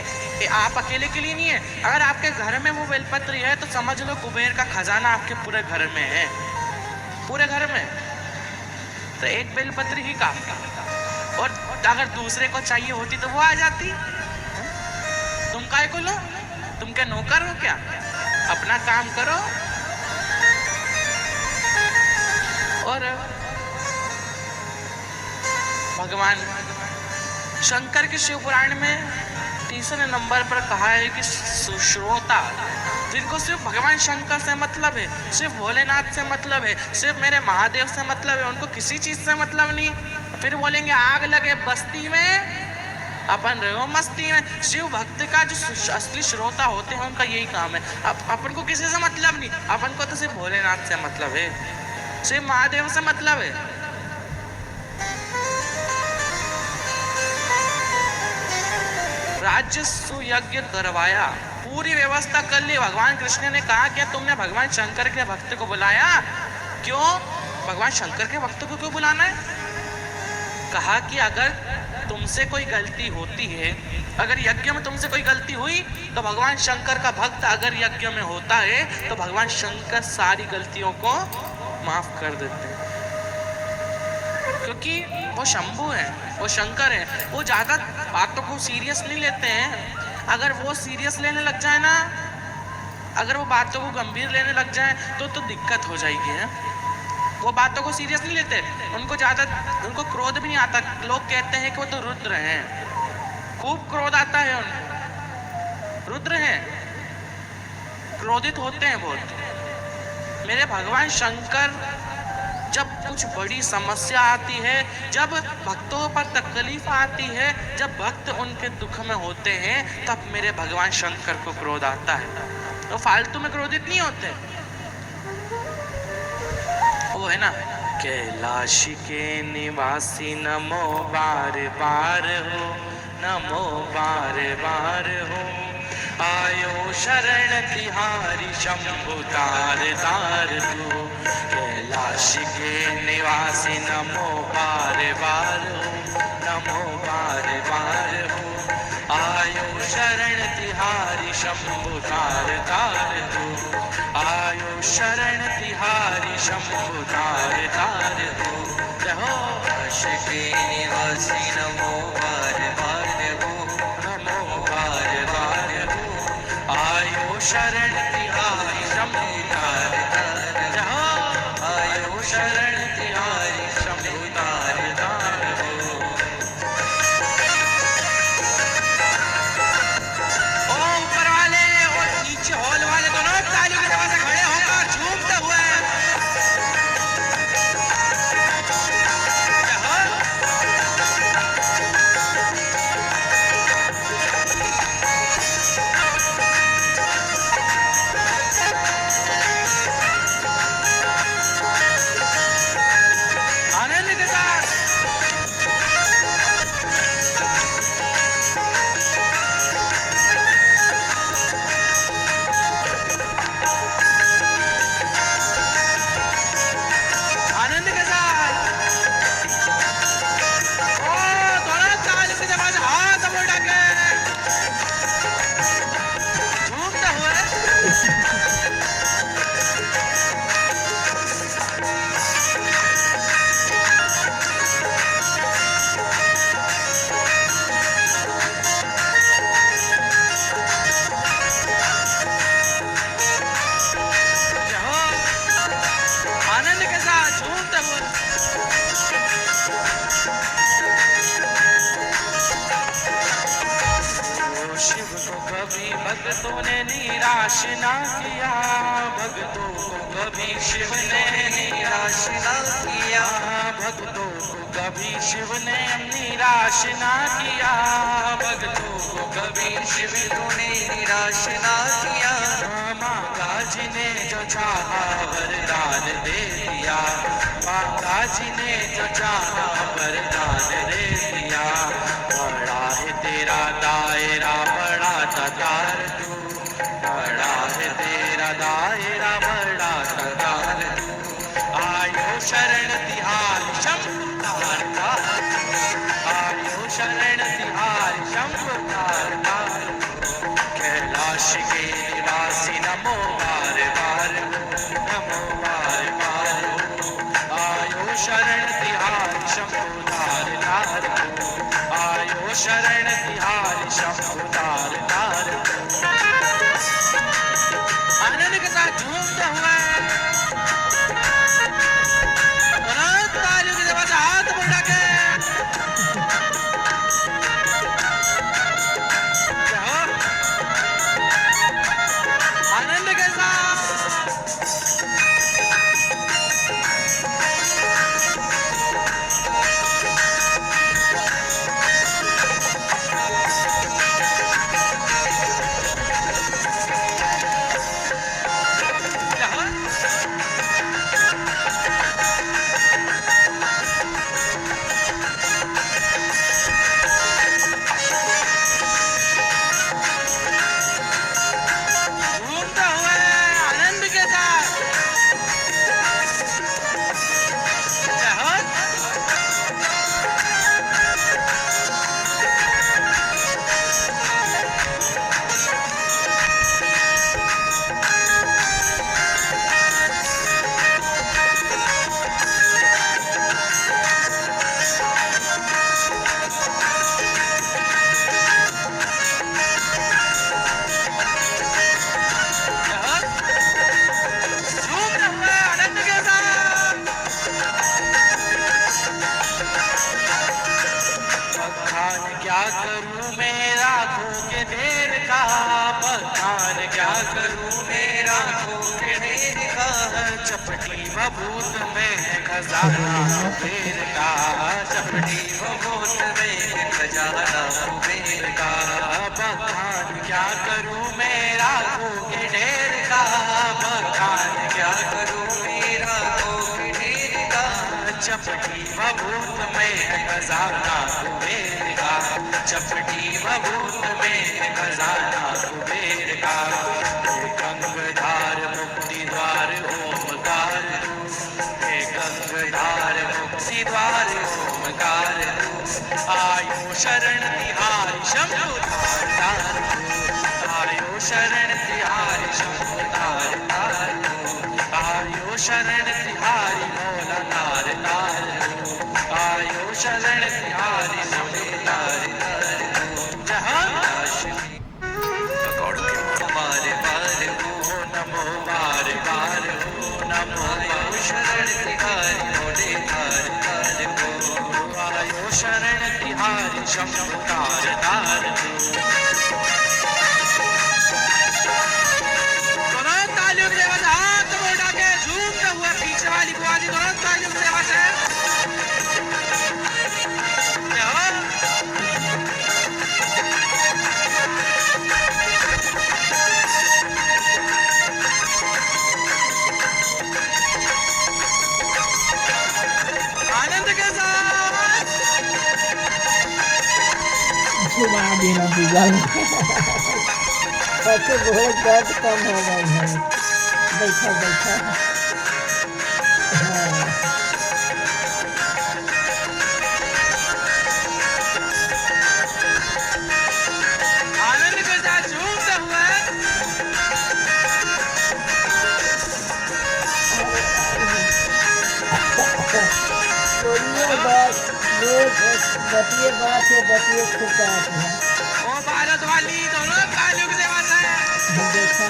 आप अकेले के लिए नहीं है। अगर आपके घर में वो बेलपत्री है तो समझ लो कुबेर का खजाना आपके पूरे घर में है, पूरे घर में। तो एक बेलपत्री ही काफी, और अगर दूसरे को चाहिए होती तो वो आ जाती। तुम काय को लो, तुम क्या नौकर हो क्या? अपना काम करो। और भगवान शंकर के शिव पुराण में तीसरे नंबर पर कहा है कि सुश्रोता, जिनको सिर्फ भगवान शंकर से मतलब है, सिर्फ भोलेनाथ से मतलब है, सिर्फ मेरे महादेव से मतलब है, उनको किसी चीज से मतलब नहीं। फिर बोलेंगे आग लगे बस्ती में अपन रहो मस्ती में। शिव भक्त का जो असली श्रोता होते हैं उनका यही काम है। अपन को किसी से मतलब नहीं, अपन को तो सिर्फ भोलेनाथ से मतलब है, सिर्फ महादेव से मतलब है। राज्य सुयज्ञ करवाया, पूरी व्यवस्था कर ली। भगवान कृष्ण ने कहा कि तुमने भगवान शंकर के भक्त को बुलाया क्यों? भगवान शंकर के भक्त को क्यों बुलाना है? कहा कि अगर तुमसे कोई गलती होती है, अगर यज्ञ में तुमसे कोई गलती हुई तो भगवान शंकर का भक्त अगर यज्ञ में होता है तो भगवान शंकर सारी गलतियों को माफ कर देते हैं, क्योंकि वो शंभु है, वो शंकर है, वो ज्यादा बातों को सीरियस नहीं लेते हैं। अगर वो सीरियस लेने लग जाए ना, अगर वो बातों को गंभीर लेने लग जाए तो दिक्कत हो जाएगी है। वो बातों को सीरियस नहीं लेते, उनको क्रोध भी नहीं आता। लोग कहते हैं कि वो तो रुद्र हैं, खूब क्रोध आता है उनको, रुद्र हैं, क्रोधित होते हैं बहुत। मेरे भगवान शंकर जब कुछ बड़ी समस्या आती है, जब भक्तों पर तकलीफ आती है, जब भक्त उनके दुख में होते हैं, तब मेरे भगवान शंकर को क्रोध आता है। तो फालतू में क्रोधित नहीं होते। वो है ना, कैलाश के निवासी नमो बार बार हो, नमो बार बार हो, आयो शरण तिहारी शंभु तार तार तू। कैलाश के निवासी नमो बार बार हो, नमो बार बार हो, आयो शरण तिहारी शंभु तार तार तू। आयो शरण तिहारी शंभु तार तार तू। कैलाश के निवासी नमो बार बार हो, नमो बार बार हो, आयो शरण तिहारी शंभु तार तार हो, आयो शरण तिहारी शंभु तार तार हो। ओ ऊपर वाले और नीचे हॉल वाले दोनों ताली की आवाज से खड़े होकर झूम भक्तों ने निराश ना किया, भक्तों को कभी शिव ने निराश ना किया, भक्तों को कभी शिव ने निराश ना किया, भक्तों को कभी शिव तूने निराश ना किया। माता जी ने जो चाहा वरदान दे दिया, माता जी ने जो चाहा वरदान दे दिया। बड़ा है तेरा दायरा बड़ा तार तू, बड़ा है तेरा दायरा बड़ा तार तू। आयो शरण तिहारी शंभु तार तार, आयो शरण तिहारी शंभु तार तार। कैलाश के निवासी नमो बार बार, नमो बार बार। आयो शरण तिहारी शंभु तार तार, आयो शरण तिहारी शंभु तार तार। आनंद के साथ झूमते हुए तालियों की आवाज हाथ बढ़ा के आनंद के साथ झूमते हुए आनंद के साथ झूमते हुए आनंद के साथ। बखान क्या करूं मैं राखों के ढेर का, बखान क्या करूं मेरा के ढेर का, चपटी बबूत में है खजाना कुबेर का, चपटी भगोत में खजाना कुबेर का। बखान क्या करूं मैं राखों के ढेर का, बखान क्या करूं मेरा के ढेर का, चपटी बबूत में है खजाना कुबेर का, चपटी बबूत में है खजाना कुबेर का। हे गंगधार मुक्ति द्वार ओमकार तू, हे गंगधार मुक्ति द्वार ओमकार तू। आयो शरण तिहारी शंभु तार तार तू, आयो शरण तिहारी शंभु तार तार तू, आयो शरण तिहारी भोला तार तार तू, आयो शरण तिहारी शंभु तार तार तू। जहाँ बार बार ओ नमो बार बार, ओ नमो आयो शरण तिहारी भोले तार तार को। आयो शरण तिहारी शंभु तार तार तू। दोनों तालियों की आवाज हाथ बढ़ा के झूमते हुए पीछे वाली बुआली दोनों तालियों की आवाज है। आनंद के साथ घुमा देना बिगल सबसे बहुत दर्द कम हो गई है। बैठा बैठा हाँ। आनंद के साथ झूमते हुए बोलिए बात बतिए बात है बतिए खुदात है। ओ भारत वाली दोनों तालियों की आवाज है। देखा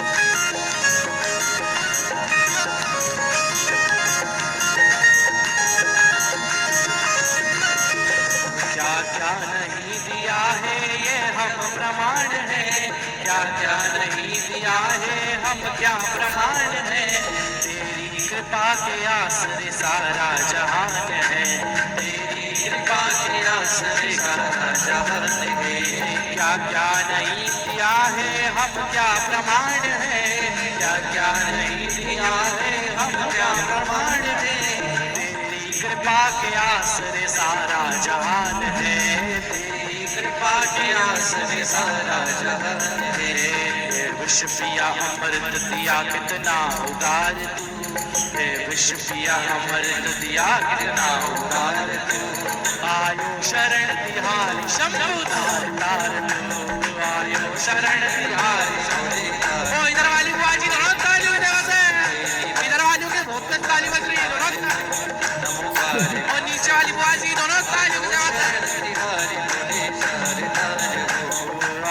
क्या क्या नहीं दिया है ये हम प्रमाण है, क्या क्या नहीं दिया है, हम क्या प्रमाण है, तेरी कृपा के आसरे सारा जहान है, तेरी कृपा के आसरे सारा जहान है। क्या क्या नहीं दिया है, हम क्या प्रमाण है, क्या क्या नहीं दिया है, हम क्या प्रमाण है, तेरी कृपा के आसरे सारा जहान है, तेरी कृपा के आसरे सारा जहान है। विष पिया अमृत दिया कितना उदार तू, हे विष पिया अमृत दिया कितना उदार तू, आयो शरण तिहारी शंभु तार तार तू, आयो शरण तिहारी शंभु तार। ओ इधर वाली बुआजी दोनों ताली बजा से, इधर वालों के बहुत तेज ताली बज रही है दोनों, और नीचे वाली बुआजी दोनों ताली बजा से,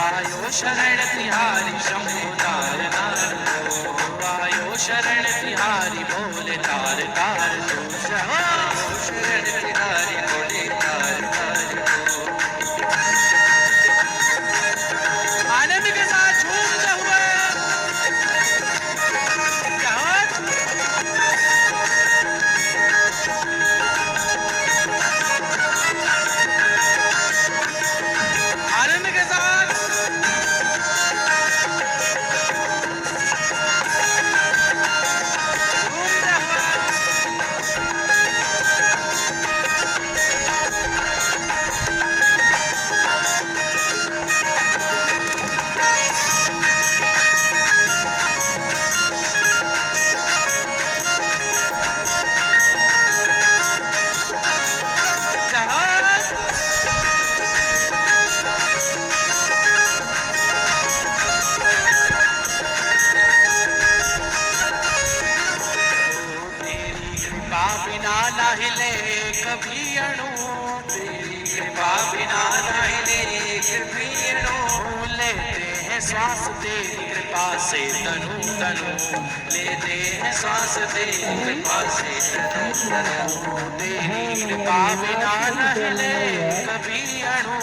आयो शरण तिहारी शंभु तार तार तू, आयो शरण तिहारी बोले तार तार तू, शरण तिहारी बोले तार तार तू। आनंद के साथ झूमते हुए आनंद के साथ बिना न हिले कभी अणु, तेरी कृपा बिना न हिले कभी अणु, लेते हैं श्वास तेरी कृपा से तनु तनु, लेते हैं श्वास तेरी कृपा से तनु तनु, तेरी कृपा बिना न हिले कभी अणु,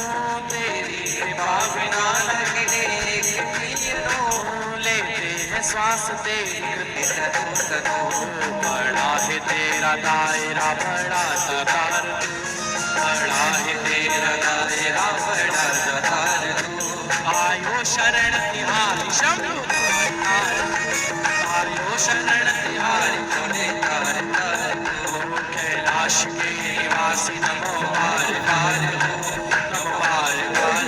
तेरी कृपा बिना न हिले कभी अणु, लेते हैं श्वास तेरी कृपा तनु तनु। बड़ा है तेरा दायरा बड़ा सकार तू, बड़ा है तेरा दायरा बड़ा सकार तू, आयो शरण तिहारी शंभु तार, आयो शरण तिहारी बोले तार तार तू, कैलाश के निवासी नमो बार बार हो, नमो बार बार,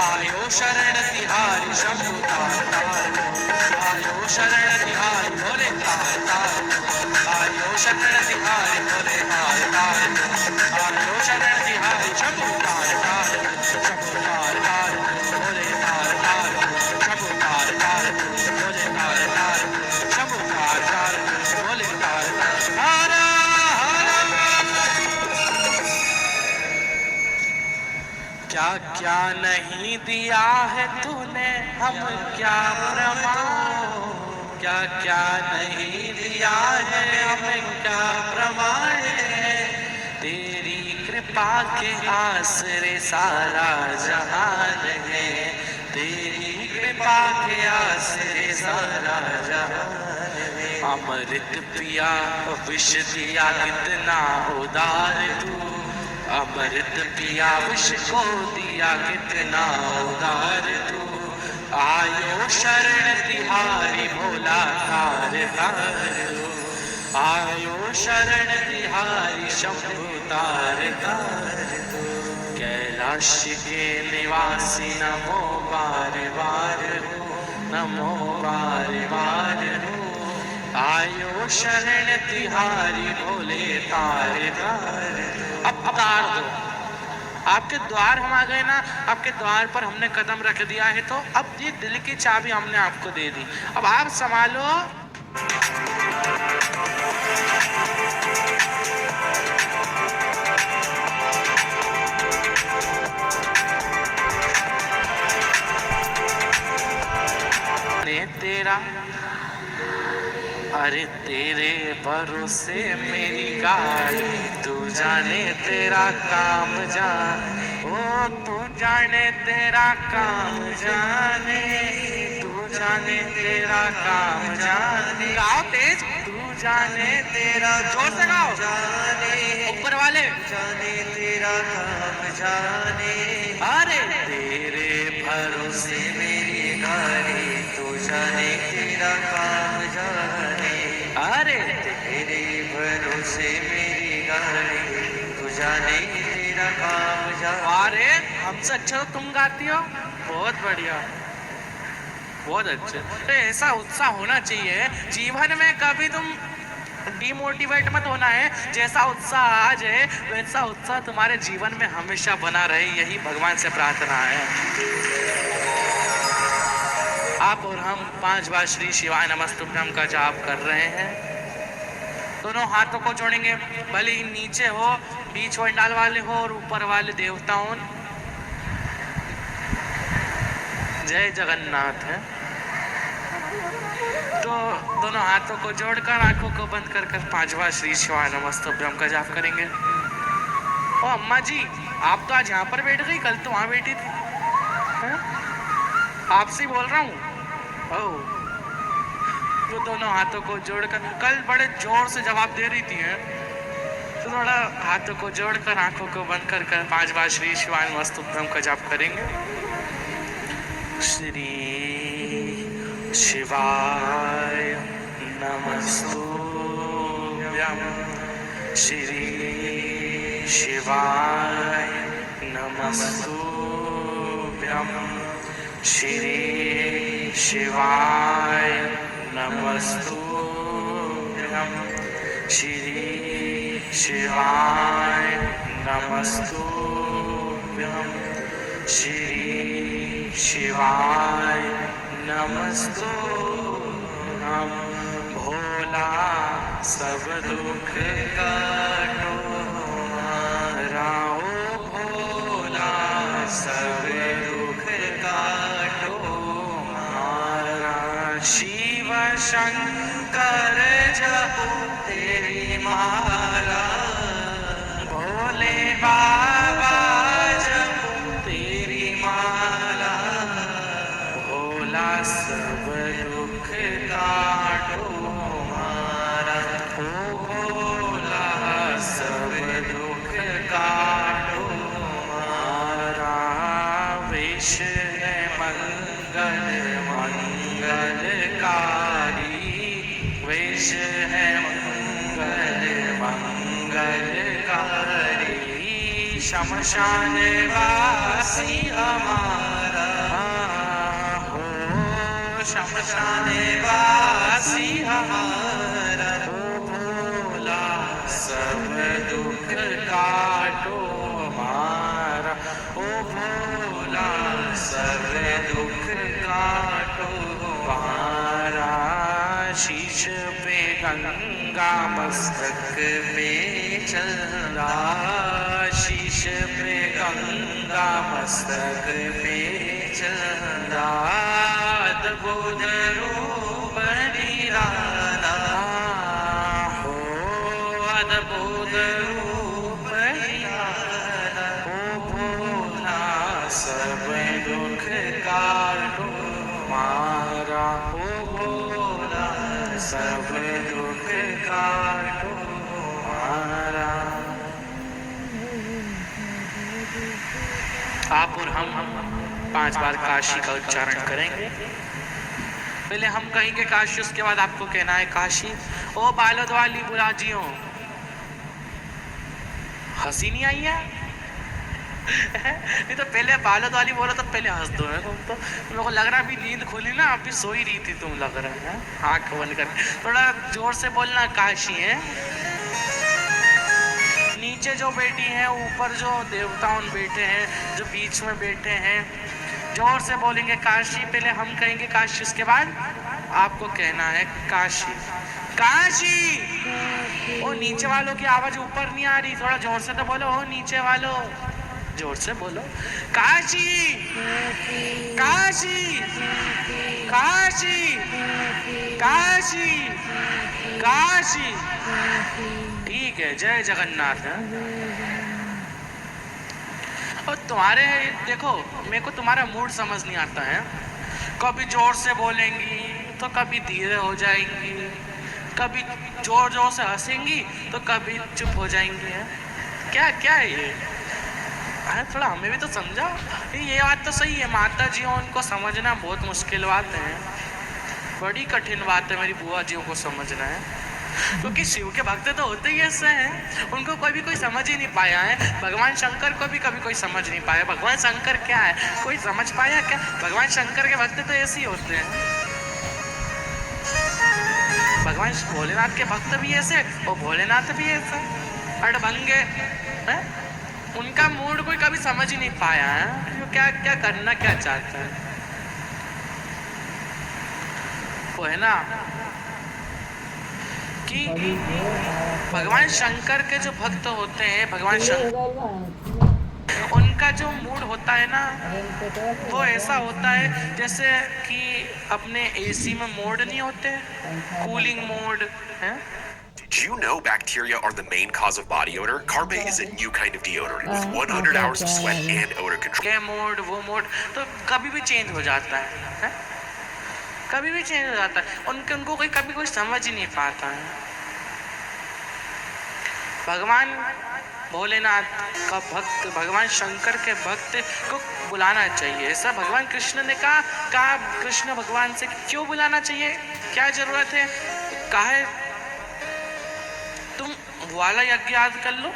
आयो शरण तिहारी शंभु तार तार, आयो शरण तिहारी बोले तार तार, आयो शरण तिहारी बोले तार तार, आयो शरण तिहारी शंभु तार तार, शंभु तार तार बोले तार तार, शंभु तार तार बोले तार तार, शंभु तार तार बोले तार तार। क्या क्या नहीं दिया है तूने, हम क्या प्रमाण, क्या क्या नहीं दिया है, हमें क्या प्रमाण है, तेरी कृपा के आसरे सारा जहान है, तेरी कृपा के आसरे सारा जहान है। अमृत पिया विष दिया कितना उदार तू, अमृत पिया विष को दिया कितना उदार तू, आयो शरण तिहारी भोला तार तार तू, आयो शरण तिहारी शंभु तार तार तू, कैलाश के निवासी नमो बार बार हो, नमो बार बार हो, आयो शरण तिहारी भोले तार तार तू। अब तार दो, आपके द्वार हम आ गए ना, आपके द्वार पर हमने कदम रख दिया है, तो अब ये दिल की चाबी हमने आपको दे दी, अब आप संभालो। ने तेरा, अरे तेरे भरोसे मेरी गाड़ी, तू जाने तेरा काम जाने, ओ तू जाने तेरा काम जाने। जाने तेरा काम जाने, गाओ तेज, तू जाने तेरा, जोर से गाओ, जाने ऊपर वाले, जाने तेरा काम जाने, अरे तेरे भरोसे मेरी गाड़ी, तू जाने तेरा काम जाने, अरे तेरे भरोसे मेरी गाड़ी, तू जाने तेरा काम जाने। अरे हमसे अच्छा तो तुम गाती हो, बहुत बढ़िया, बहुत अच्छे। तो ऐसा उत्साह होना चाहिए जीवन में, कभी तुम डिमोटिवेट मत होना है। जैसा उत्साह आज है वैसा उत्साह तुम्हारे जीवन में हमेशा बना रहे, यही भगवान से प्रार्थना है। आप और हम 5 बार श्री शिवाय नमस्तुभ्यम का जाप कर रहे हैं। दोनों हाथों को जोड़ेंगे, भले ही नीचे हो, बीच पंडाल वाले हो और ऊपर वाले देवता हो। जय जगन्नाथ है। तो दोनों हाथों को जोड़कर आंखों को बंद कर 5 बार श्री शिवाय नमस्तुभ्यम का जाप करेंगे। ओ अम्मा जी, आप तो आज यहाँ पर बैठ गई, कल तो वहाँ बैठी थी। हैं? आपसे बोल रहा हूँ। ओह, तो दोनों हाथों को जोड़कर, कल बड़े जोर से जवाब दे रही थी हैं? तो थोड़ा हाथों को जोड़कर आंखों को बंद कर 5 बार श्री शिवाय नमस्तुभ्यम का जाप करेंगे। श्री शिवाय नमस्तुभ्यम, श्री शिवाय नमस्तुभ्यम, श्री शिवाय नमस्तुभ्यम, श्री शिवाय नमस्तुभ्यम, श्री शिवाय नमस्तुभ्यम। भोला सब दुख काटो हमारा, ओ भोला सब दुख काटो हमारा। शिव शंकर जपो तेरी माला, भोले बाबा जपो तेरी माला। भोला सब दुख काटो हमारा, ओ भोला सब दुख काटो हमारा। विष है मंगल मंगलकारी, विष है मंगल मंगलकारी। शमशान वासी हमारा हो, शमशान वासी हमारा। ओ भोला सब दुख काटो हमारा, ओ भोला सब दुख काटो हमारा। शीश पे गंगा मस्तक पे चंदा, शीश पे गंगा मस्तक पे चंदा। अद्भुत रूप निराला हो, अद्भुत रूप निराला। ओ भोला सब दुख काटो हमारा, ओ भोला सब दुख काटो हमारा। आप और हम 5 बार काशी का उच्चारण करेंगे। पहले हम कहेंगे काशी, उसके बाद आपको कहना है काशी। ओ बालोद वाली बुलाजियों, हंसी नहीं आई है? नहीं तो पहले बालोद वाली बोलो तो पहले हंस दो। तुम तो, तुम लोगों को लग रहा अभी नींद खुली ना, अभी सो ही रही थी तुम, लग रहा है आँख बंद कर। थोड़ा जोर से बोलना काशी है। नीचे जो बैठी हैं, ऊपर जो देवताओं बैठे हैं, जो बीच में बैठे हैं, जोर से बोलेंगे काशी। पहले हम कहेंगे काशी, उसके बाद आपको कहना है काशी काशी। ओ नीचे वालों की आवाज ऊपर नहीं आ रही, थोड़ा जोर से तो बोलो। ओ नीचे वालों जोर से बोलो, काशी काशी काशी काशी काशी। ठीक है, जय जगन्नाथ। और तुम्हारे देखो, मेरे को तुम्हारा मूड समझ नहीं आता है। कभी जोर से बोलेंगी तो कभी धीरे हो जाएंगी, कभी जोर जोर से हंसेंगी तो कभी चुप हो जाएंगी। है क्या क्या है ये? अरे थोड़ा हमें भी तो समझाओ। ये बात तो सही है, माता जी उनको समझना बहुत मुश्किल बात है, बड़ी कठिन बात है मेरी बुआ जी को समझना है, क्योंकि शिव के भक्त तो होते ही ऐसे हैं, उनको कोई समझ ही नहीं पाया है। भगवान शंकर को भी कभी कोई समझ नहीं पाया। भगवान शंकर क्या है कोई समझ पाया क्या? भगवान शंकर के भक्त तो ऐसे ही होते हैं। भगवान भोलेनाथ के भक्त भी ऐसे और भोलेनाथ भी ऐसे अड़भंगे हैं। उनका मूड कोई कभी समझ ही नहीं पाया है, वो क्या क्या करना क्या चाहता है। वो है ना कि भगवान शंकर के जो भक्त होते हैं, भगवान शंकर उनका जो मूड होता है ना वो ऐसा होता है जैसे कि अपने एसी में मोड नहीं होते, कूलिंग मोड है। Did you know bacteria are the main cause of body odor? Carbe is a new kind of deodorant with 100 hours of sweat and odor control. क्या मोड वो मोड तो कभी भी चेंज हो जाता है? कभी भी चेंज हो जाता है। उनको कभी कोई समझ ही नहीं पाता है। भगवान भोलेनाथ का भक्त, भगवान शंकर के भक्त को बुलाना चाहिए। ऐसा भगवान कृष्ण ने कहा कृष्ण भगवान से क्यों बुलाना चाहिए, क्या जरूरत है? कहा तुम वाला यज्ञ याद कर लो,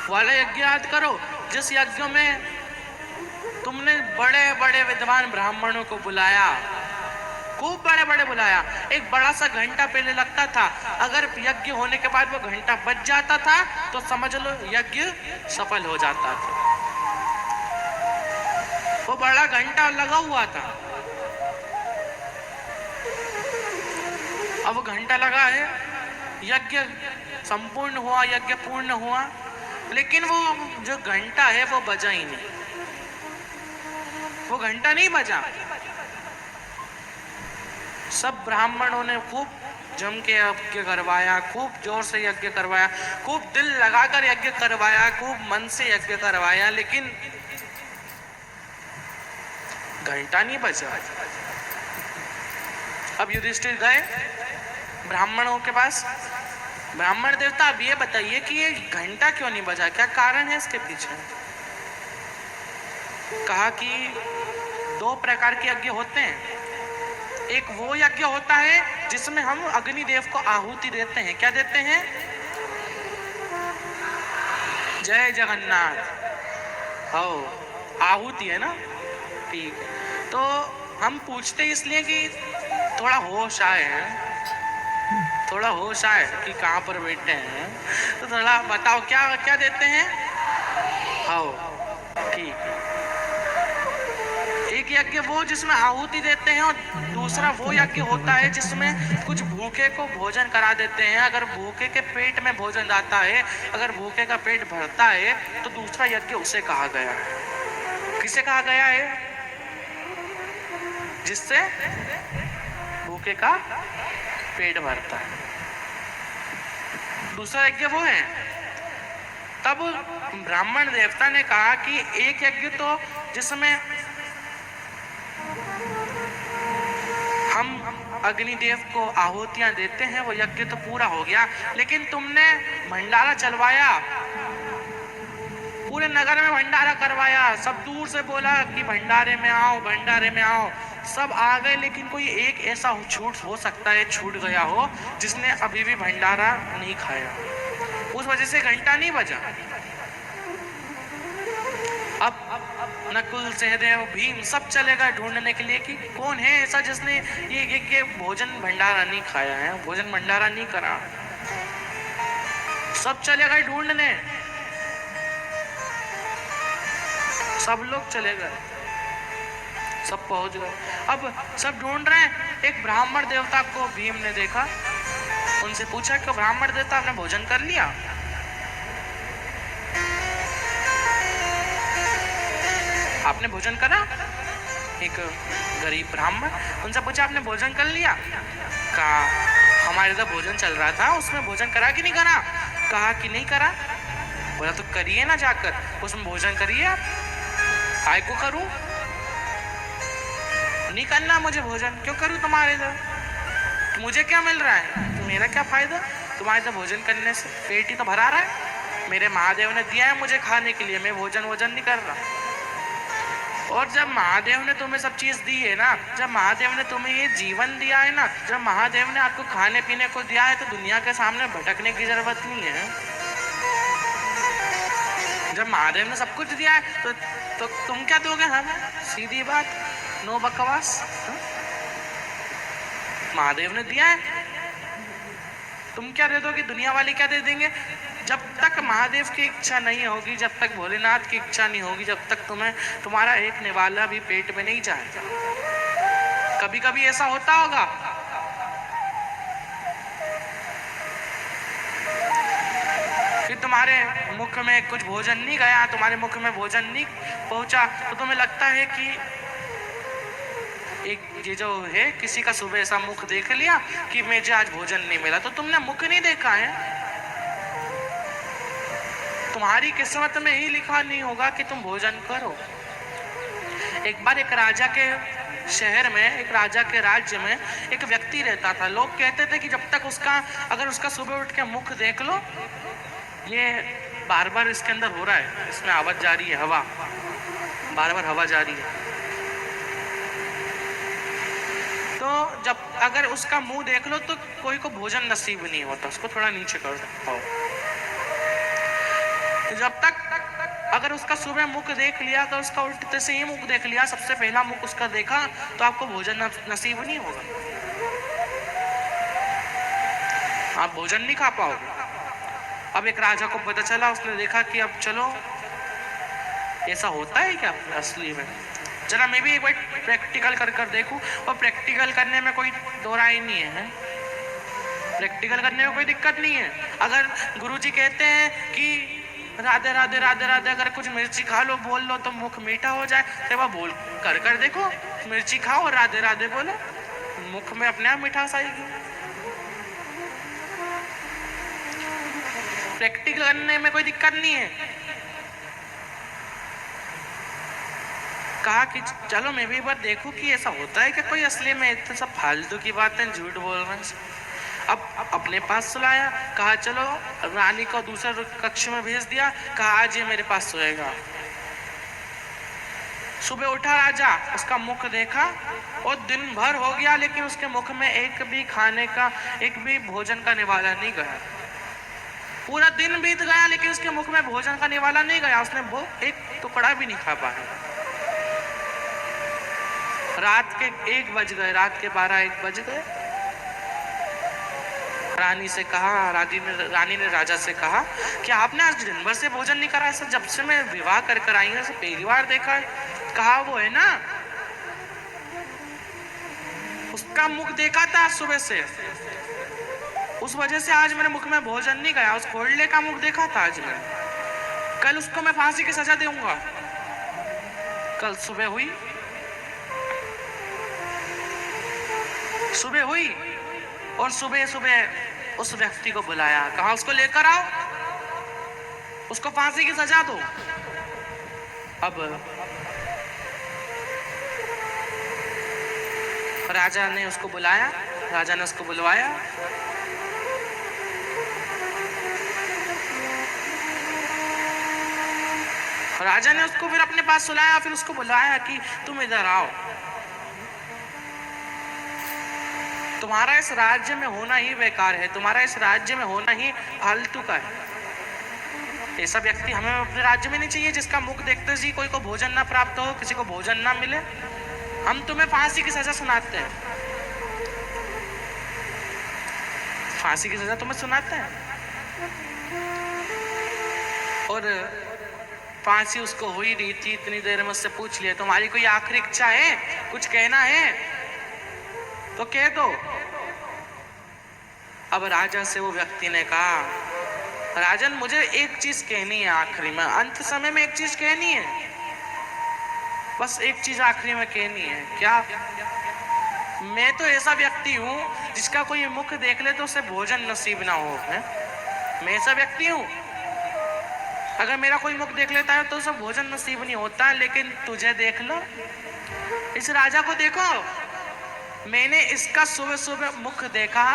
वाला यज्ञ याद करो जिस यज्ञ में तुमने बड़े बड़े विद्वान ब्राह्मणों को बुलाया, खूब बड़े बड़े बुलाया। एक बड़ा सा घंटा पहले लगता था, अगर यज्ञ होने के बाद वो घंटा बज जाता था तो समझ लो यज्ञ सफल हो जाता था। वो बड़ा घंटा लगा हुआ था, अब वो घंटा लगा है, यज्ञ संपूर्ण हुआ, यज्ञ पूर्ण हुआ, लेकिन वो जो घंटा है वो बजा ही नहीं, वो घंटा नहीं बजा। सब ब्राह्मणों ने खूब जम के यज्ञ करवाया, खूब जोर से यज्ञ करवाया, खूब दिल लगाकर यज्ञ करवाया, खूब मन से यज्ञ करवाया, लेकिन घंटा नहीं बजा। अब युधिष्ठिर गए ब्राह्मणों के पास, ब्राह्मण देवता अब ये बताइए कि ये घंटा क्यों नहीं बजा, क्या कारण है इसके पीछे? कहा कि दो प्रकार के यज्ञ होते हैं। एक वो यज्ञ होता है जिसमें हम अग्निदेव को आहुति देते हैं। क्या देते हैं? जय जगन्नाथ, हो आहुति है ना, ठीक है। तो हम पूछते इसलिए कि थोड़ा होश आए हैं, थोड़ा होश आए कि कहाँ पर बैठे हैं, तो थोड़ा बताओ क्या क्या देते हैं? आओ ठीक है। एक यज्ञ वो जिसमें आहुति देते हैं और दूसरा वो यज्ञ होता है जिसमें कुछ भूखे को भोजन करा देते हैं। अगर भूखे के पेट में भोजन जाता है, अगर भूखे का पेट भरता है तो दूसरा यज्ञ उसे कहा गया है। किसे कहा गया है? जिससे भूखे का पेट भरता है, दूसरा यज्ञ वो है। तब ब्राह्मण देवता ने कहा कि एक यज्ञ तो जिसमें हम अग्निदेव को आहुतियां देते हैं वो यज्ञ तो पूरा हो गया, लेकिन तुमने भंडारा चलवाया, पूरे नगर में भंडारा करवाया, सब दूर से बोला कि भंडारे में आओ, भंडारे में आओ, सब आ गए, लेकिन कोई एक ऐसा छूट हो सकता है, छूट गया हो जिसने अभी भी भंडारा नहीं खाया, उस वजह से घंटा नहीं बजा। अब नकुल, सहदेव, भीम सब चले गए ढूंढने के लिए कि कौन है ऐसा जिसने ये भोजन भंडारा नहीं खाया है, भोजन भंडारा नहीं करा। सब चले गए ढूंढने, सब लोग चले गए, सब पहुंच गए। अब सब ढूंढ रहे हैं। एक ब्राह्मण देवता को भीम ने देखा, उनसे पूछा कि ब्राह्मण देवता आपने भोजन कर लिया? आपने भोजन करा? एक गरीब ब्राह्मण उनसे पूछा आपने भोजन कर लिया? कहा हमारे तो भोजन चल रहा था, उसमें भोजन करा कि नहीं करा? कहा कि नहीं करा। बोला तो करिए ना, जाकर उसमें भोजन करिए। आप काय को करूं? नहीं करना मुझे भोजन, क्यों करूं तुम्हारे इधर? मुझे क्या मिल रहा है, तो मेरा क्या फायदा तुम्हारे इधर भोजन करने से? पेट ही तो भरा रहा है। मेरे महादेव ने दिया है मुझे खाने के लिए, मैं भोजन नहीं कर रहा। और जब महादेव ने तुम्हें सब चीज दी है ना, जब महादेव ने तुम्हें ये जीवन दिया है ना, जब महादेव ने आपको खाने पीने को दिया है, तो दुनिया के सामने भटकने की जरूरत नहीं है। जब महादेव ने सब कुछ दिया है तो तुम क्या दोगे हमें? सीधी बात, नो बकवास। महादेव ने दिया है, तुम क्या दे दोगे? दुनिया वाले क्या दे देंगे? जब तक महादेव की इच्छा नहीं होगी, जब तक भोलेनाथ की इच्छा नहीं होगी, जब तक तुम्हारा एक निवाला भी पेट में नहीं जाएगा। कभी कभी ऐसा होता होगा कि तुम्हारे मुख में कुछ भोजन नहीं गया, तुम्हारे मुख में भोजन नहीं पहुंचा, तो तुम्हें लगता है कि एक ये जो है, किसी का सुबह ऐसा मुख देख लिया कि मुझे आज भोजन नहीं मिला, तो तुमने मुख नहीं देखा है। तुम्हारी किस्मत में ही लिखा नहीं होगा कि तुम भोजन करो। एक बार एक राजा के शहर में, एक राजा के राज्य में एक व्यक्ति रहता था। लोग कहते थे कि जब तक अगर उसका सुबह उठ के मुख देख लो, ये बार बार इसके अंदर हो रहा है, इसमें आवाज जा रही है, हवा बार बार हवा जा रही है, तो जब अगर उसका मुंह देख लो तो कोई को भोजन नसीब नहीं होता। उसको थोड़ा नीचे कर दो। तो जब तक अगर उसका सुबह मुख देख लिया, अगर उसका उल्टे से ही मुख देख लिया, सबसे पहला मुख उसका देखा, तो आपको भोजन नसीब नहीं होगा, आप भोजन नहीं खा पाओगे। अब एक राजा को पता चला, उसने देखा कि अब चलो ऐसा होता है क्या असली में, जरा मैं भी एक बार प्रैक्टिकल कर देखूं। और प्रैक्टिकल करने में कोई दो राय नहीं है, प्रैक्टिकल करने में कोई दिक्कत नहीं है। अगर गुरुजी कहते हैं कि राधे राधे राधे राधे, अगर कुछ मिर्ची खा लो, बोल लो तो मुख मीठा हो जाए, तो वह बोल कर देखो, मिर्ची खाओ और राधे राधे बोलो, मुख में अपने आप मिठास आएगी। प्रैक्टिकल करने में कोई दिक्कत नहीं है। कहा कि चलो मैं भी एक बार देखूं कि ऐसा होता है कि कोई असली में, इतने सब फालतू की बातें, झूठ बोल रहे हैं। अब अपने पास सुलाया, कहा चलो, रानी को दूसरे कक्ष में भेज दिया, कहा आज ये मेरे पास सोएगा। सुबह उठा राजा, उसका मुख देखा और दिन भर हो गया, लेकिन उसके मुख में एक भी खाने का, एक भी भोजन का निवाला नहीं गया। पूरा दिन बीत गया, लेकिन उसके मुख में भोजन का निवाला नहीं गया, उसने वो एक टुकड़ा भी नहीं खा पाया। रात के 1 बज गए, रात के 12-1 बज गए। रानी से कहा, रानी ने राजा से कहा कि आपने आज दिन भर से भोजन नहीं करा? जब से मैं विवाह कर आई हूं, पहली बार देखा है। कहा वो है ना, उसका मुख देखा था सुबह से, उस वजह से आज मेरे मुख में भोजन नहीं गया। उस कोल्डे का मुख देखा था आज मैंने, कल उसको मैं फांसी की सजा दूंगा। कल सुबह हुई और सुबह सुबह उस व्यक्ति को बुलाया, कहा उसको लेकर आओ, उसको फांसी की सजा दो। अब राजा ने उसको बुलाया, राजा ने उसको बुलवाया। राजा ने उसको फिर अपने पास सुलाया, फिर उसको बुलाया कि तुम इधर आओ, तुम्हारा इस राज्य में होना ही बेकार है, तुम्हारा इस राज्य में होना ही फालतू का है। ऐसा व्यक्ति हमें अपने राज्य में नहीं चाहिए, जिसका मुख देखते ही कोई को भोजन ना प्राप्त हो, किसी को भोजन ना मिले। हम तुम्हें फांसी की सजा सुनाते हैं, फांसी की सजा तुम्हें सुनाते हैं। और फांसी उसको हुई रही थी, इतनी देर में उससे पूछ लिया तुम्हारी कोई आखिरी इच्छा है, कुछ कहना है तो कह दो। अब राजा से वो व्यक्ति ने कहा, राजन मुझे एक चीज कहनी है आखिरी में, अंत समय में एक चीज कहनी है, बस एक चीज आखिरी में कहनी है। क्या? मैं तो ऐसा व्यक्ति हूं जिसका कोई मुख देख ले तो उसे भोजन नसीब ना हो है? मैं ऐसा व्यक्ति हूं। अगर मेरा कोई मुख देख लेता है तो उसे भोजन नसीब नहीं होता, लेकिन तुझे देख लो, इस राजा को देखो, मैंने इसका सुबह सुबह मुख देखा,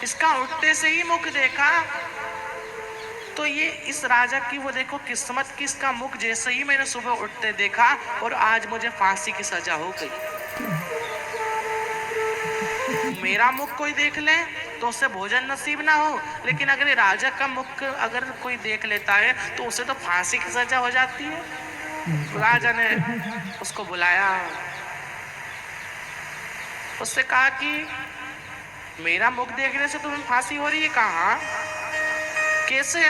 इसका उठते से ही मुख देखा, तो ये इस राजा की वो देखो किस्मत की, इसका मुख जैसे ही मैंने सुबह उठते देखा और आज मुझे फांसी की सजा हो गई। मेरा मुख कोई देख ले तो उसे भोजन नसीब ना हो, लेकिन अगर राजा का मुख अगर कोई देख लेता है तो उसे तो फांसी की सजा हो जाती है। राजा ने उसको बुलाया, उससे कहा कि मेरा मुख देखने से तुम्हें फांसी हो रही है? कहा कैसे?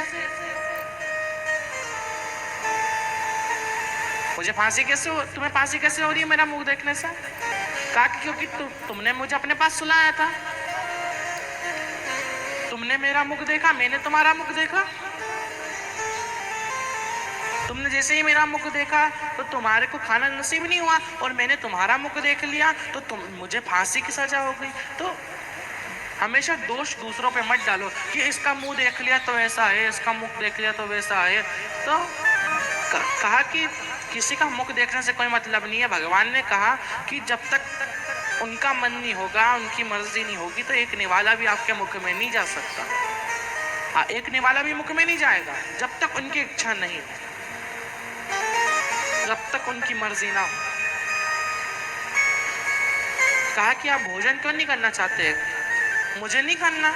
मुझे फांसी कैसे हो, तुम्हें फांसी कैसे हो रही है मेरा मुख देखने से? कहा कि क्योंकि तुमने मुझे अपने पास सुलाया था, तुमने मेरा मुख देखा, मैंने तुम्हारा मुख देखा, तुमने जैसे ही मेरा मुख देखा तो तुम्हारे को खाना नसीब नहीं हुआ और मैंने तुम्हारा मुख देख लिया तो मुझे फांसी की सजा हो गई। तो हमेशा दोष दूसरों पे मत डालो कि इसका मुंह देख लिया तो ऐसा है, इसका मुख देख लिया तो वैसा है। तो कहा कि किसी का मुख देखने से कोई मतलब नहीं है। भगवान ने कहा कि जब तक उनका मन नहीं होगा, उनकी मर्जी नहीं होगी, तो एक निवाला भी आपके मुख में नहीं जा सकता। हाँ, एक निवाला भी मुख में नहीं जाएगा जब तक उनकी इच्छा नहीं, जब तक उनकी मर्जी ना हो। कहा कि आप भोजन क्यों नहीं करना चाहते? मुझे नहीं करना।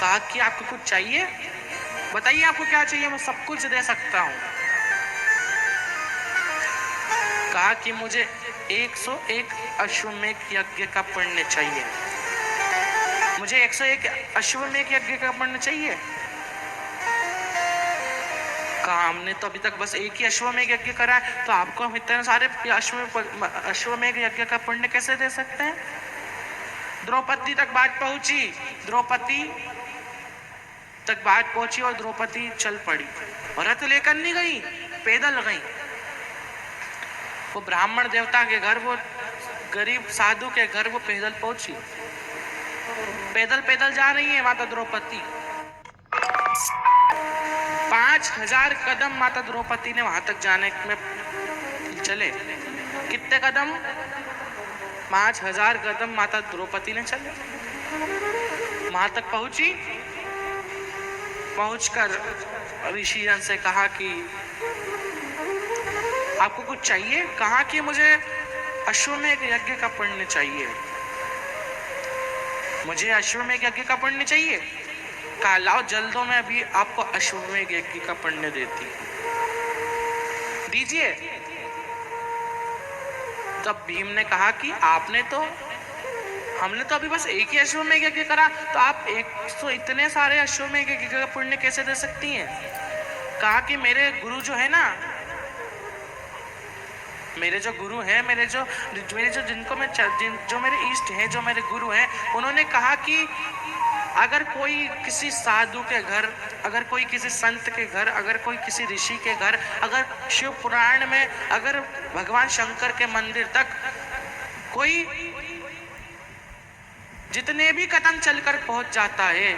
कहा कि आपको कुछ चाहिए? बताइए आपको क्या चाहिए, मैं सब कुछ दे सकता हूं। कहा कि मुझे 101 अश्वमेध यज्ञ का पुण्य चाहिए, मुझे 101 अश्वमेध यज्ञ का पुण्य चाहिए। कहा हमने तो अभी तक बस एक ही अश्वमेध यज्ञ करा है, तो आपको हम इतने सारे अश्वमेध यज्ञ का पुण्य कैसे दे सकते हैं? द्रौपदी तक बात पहुंची, द्रौपदी तक बात पहुंची और द्रौपदी चल पड़ी। रथ लेकर नहीं गई, पैदल गई। वो ब्राह्मण देवता के घर, वो गरीब साधु के घर वो पैदल पहुंची, पैदल पैदल जा रही है माता द्रौपदी। 5000 कदम माता द्रौपदी ने वहां तक जाने में चले। कितने कदम? 5000 कदम माता द्रौपदी ने चले। वहां तक पहुंची, पहुंचकर ऋषिजन से कहा कि आपको कुछ चाहिए? कहा कि मुझे अश्वमेध यज्ञ का पुण्य चाहिए, मुझे अश्वमेध यज्ञ का पुण्य चाहिए। कहा लाओ जल्दों में अभी आपको अश्वमेध यज्ञ का पुण्य देती, दीजिए। तब भीम ने कहा कि हमने तो अभी बस एक ही अश्वमेध यज्ञ करा, तो आप 100 इतने सारे अश्वमेध यज्ञ का पुण्य कैसे दे सकती हैं? कहा कि मेरे गुरु जो है ना, मेरे जो गुरु हैं, मेरे जो जिनको मैं जो मेरे इष्ट हैं, जो मेरे गुरु हैं, उन्होंने कहा कि अगर कोई किसी साधु के घर, अगर कोई किसी संत के घर, अगर कोई किसी ऋषि के घर, अगर शिव पुराण में अगर भगवान शंकर के मंदिर तक कोई जितने भी कदम चलकर पहुंच जाता है,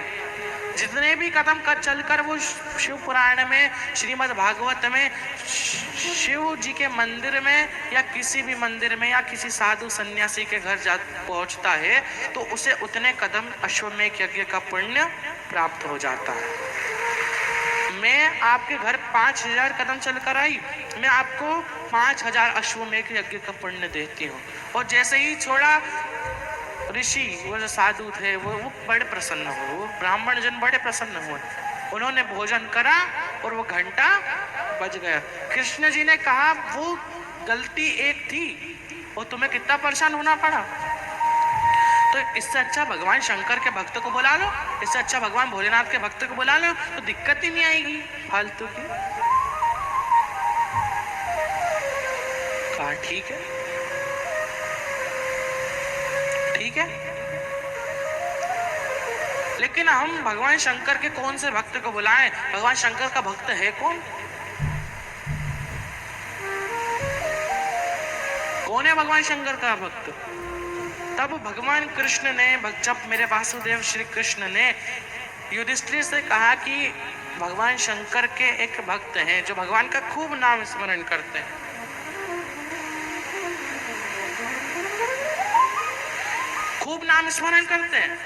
जितने भी कदम चलकर वो शिव पुराण में, श्रीमद् भागवत में, शिव जी के मंदिर में या किसी भी मंदिर में या किसी साधु सन्यासी के घर जा पहुंचता है, तो उसे उतने कदम अश्वमेध यज्ञ का पुण्य प्राप्त हो जाता है। मैं आपके घर 5000 कदम चलकर आई, मैं आपको 5000 अश्वमेध यज्ञ का पुण्य देती हूँ। और जैसे ही छोड़ा, ऋषि वो जो साधु थे वो बड़े प्रसन्न हुए, वो ब्राह्मण जन बड़े प्रसन्न हुए। उन्होंने भोजन करा और वो घंटा बज गया। कृष्ण जी ने कहा वो गलती एक थी, वो तुम्हें कितना परेशान होना पड़ा। तो इससे अच्छा भगवान शंकर के भक्त को बुला लो, इससे अच्छा भगवान भोलेनाथ के भक्त को बुला लो, तो दिक्कत ही नहीं आएगी फालतू की। कहा ठीक है, ठीक है, लेकिन हम भगवान शंकर के कौन से भक्त को बुलाएं? भगवान शंकर का भक्त है कौन? कौन है भगवान शंकर का भक्त? तब भगवान कृष्ण ने, जब मेरे वासुदेव श्री कृष्ण ने युधिष्ठिर से कहा कि भगवान शंकर के एक भक्त हैं जो भगवान का खूब नाम स्मरण करते हैं। खूब नाम स्मरण करते हैं।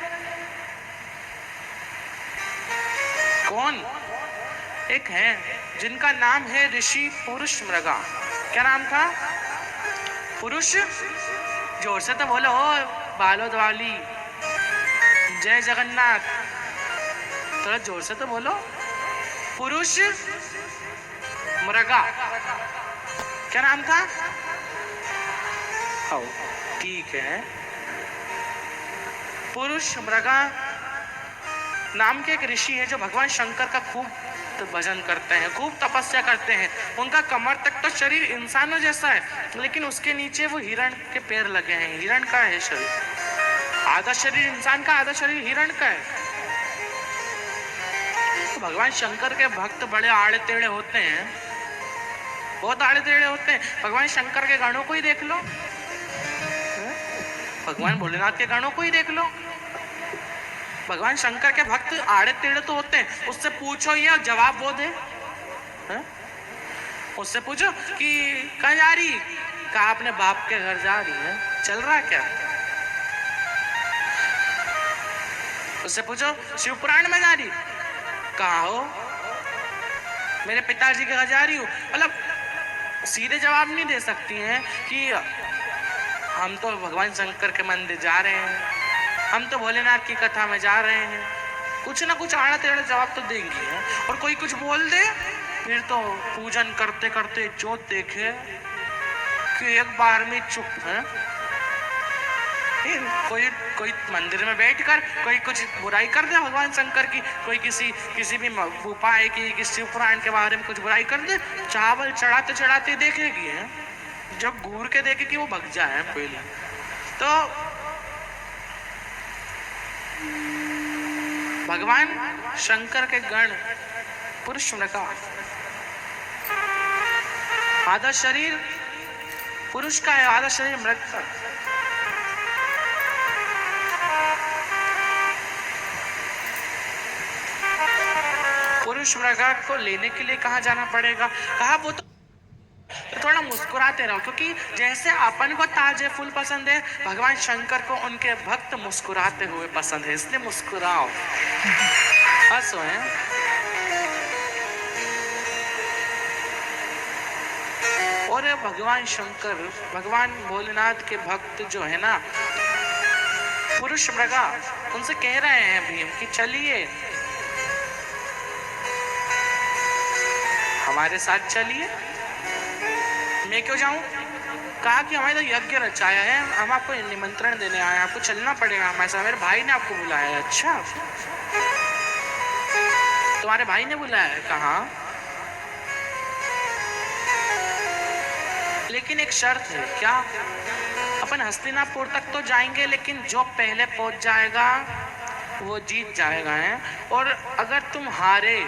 कौन? एक है जिनका नाम है ऋषि पुरुष मृगा। क्या नाम था? पुरुष। जोर से तो बोलो हो बालोद वाली। जय जगन्नाथ। थोड़ा जोर से तो बोलो। पुरुष मृगा। क्या नाम था? हाँ ठीक है। पुरुष मृगा नाम के एक ऋषि है जो भगवान शंकर का खूब भजन करते हैं, खूब तपस्या करते हैं। उनका कमर तक तो शरीर इंसानों जैसा है, लेकिन उसके नीचे वो हिरण के पैर लगे हैं। हिरण का है शरीर। आधा शरीर इंसान का, आधा शरीर हिरण का है। तो भगवान शंकर के भक्त बड़े आड़े टेढ़े होते हैं, बहुत आड़े टेढ़े होते हैं। भगवान शंकर के गानों को ही देख लो, भगवान भोलेनाथ के गानों को ही देख लो। भगवान शंकर के भक्त आड़े टेढ़े तो होते हैं। उससे पूछो ये जवाब वो दे। उससे पूछो कि कहाँ जा रही? कहा अपने बाप के घर जा रही है। चल रहा है क्या? उससे पूछो शिव पुराण में जा रही? कहाँ हो? मेरे पिताजी के घर जा रही हूँ। मतलब सीधे जवाब नहीं दे सकती हैं कि हम तो भगवान शंकर के मंदिर जा रहे हैं, हम तो भोलेनाथ की कथा में जा रहे हैं। कुछ ना कुछ आड़ा टेढ़ा जवाब तो देंगी है। और कोई कुछ बोल दे फिर तो पूजन करते करते जो देखे कि एक बार में चुप है। कोई मंदिर में बैठकर कोई कुछ बुराई कर दे भगवान शंकर की, कोई किसी भी उपाय की, किसी शिव पुराण के बारे में कुछ बुराई कर दे, चावल चढ़ाते चढ़ाते देखेगी है। जब घूर के देखे कि वो भग जाए पहले तो भगवान शंकर के गण पुरुष मृगा। आधा शरीर पुरुष का है, आधा शरीर मृग का। पुरुष मृगा को लेने के लिए कहाँ जाना पड़ेगा? कहा वो तो थोड़ा मुस्कुराते रहो, क्योंकि जैसे अपन को ताजे फूल पसंद है, भगवान शंकर को उनके भक्त मुस्कुराते हुए पसंद है, इसलिए मुस्कुराओ, हंसो हैं। और भगवान शंकर, भगवान भोलेनाथ के भक्त जो है ना पुरुष मृगा, उनसे कह रहे हैं भीम कि चलिए हमारे साथ चलिए। मैं क्यों जाऊं? कहा कि हमारे तो यज्ञ रचाया है, हम आपको निमंत्रण देने आए हैं, आपको चलना पड़ेगा हमारे साथ। मेरे भाई ने आपको बुलाया है। अच्छा, तुम्हारे भाई ने बुलाया है? कहाँ? लेकिन एक शर्त है। क्या? अपन हस्तिनापुर तक तो जाएंगे, लेकिन जो पहले पहुंच जाएगा वो जीत जाएगा है। और अगर तुम हारे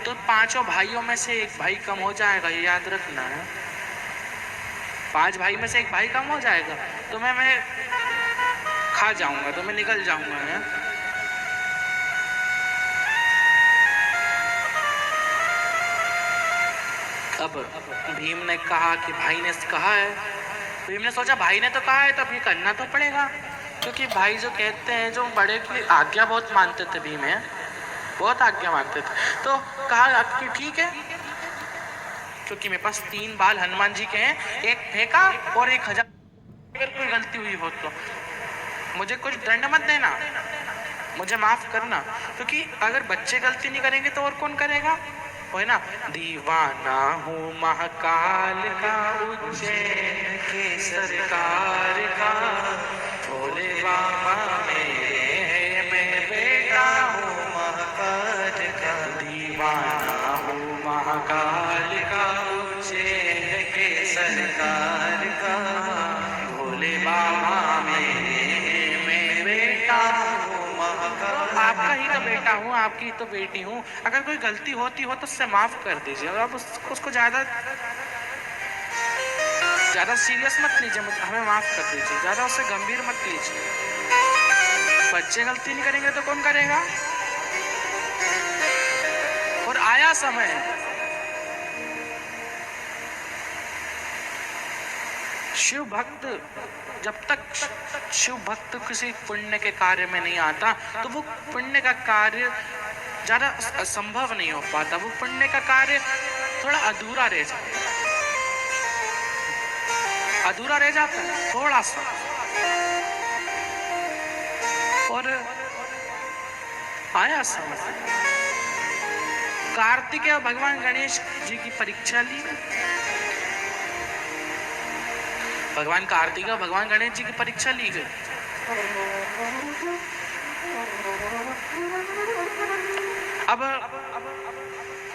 तो पांचों भाइयों में से एक भाई कम हो जाएगा, ये याद रखना है। 5 भाई में से एक भाई कम हो जाएगा, तो मैं खा जाऊंगा, तो मैं निकल जाऊंगा है। अब भीम ने कहा कि भाई ने कहा है। भीम ने सोचा भाई ने तो कहा है तो अब ये करना तो पड़ेगा, क्योंकि भाई जो कहते हैं, जो बड़े की आज्ञा बहुत मानते थे भीम है, बहुत आज्ञा मानते थे। तो कहा कि ठीक है, क्योंकि मेरे पास 3 बाल हनुमान जी के हैं, एक फेंका और 1000। अगर कोई गलती हुई हो तो मुझे कुछ दंड मत देना, मुझे माफ करना, क्योंकि अगर बच्चे गलती नहीं करेंगे तो और कौन करेगा? वो है ना, दीवाना हूँ महाकाल का, उज्जैन के सरकार का, भोले बाबा मेरे हैं, मैं बेटा हूँ महाकाल का। दीवाना हूँ महाकाल का, उज्जैन के सरकार का, भोले बाबा मेरे हैं, मैं बेटा हूँ महाकाल। आपका ही तो बेटा हूँ, आपकी तो बेटी हूँ। अगर कोई गलती होती हो तो उससे माफ कर दीजिए, और आप उसको ज्यादा सीरियस मत लीजिए, हमें माफ कर दीजिए, ज्यादा उससे गंभीर मत लीजिए। बच्चे गलती नहीं करेंगे तो कौन करेगा? आया समय, शिव भक्त जब तक शिव भक्त किसी पुण्य के कार्य में नहीं आता तो वो पुण्य का कार्य ज्यादा संभव नहीं हो पाता, वो पुण्य का कार्य थोड़ा अधूरा रह जाता है, अधूरा रह जाता है थोड़ा सा। और आया समय, कार्तिक और भगवान गणेश जी की परीक्षा ली। भगवान कार्तिक और भगवान गणेश जी की परीक्षा ली गई। अब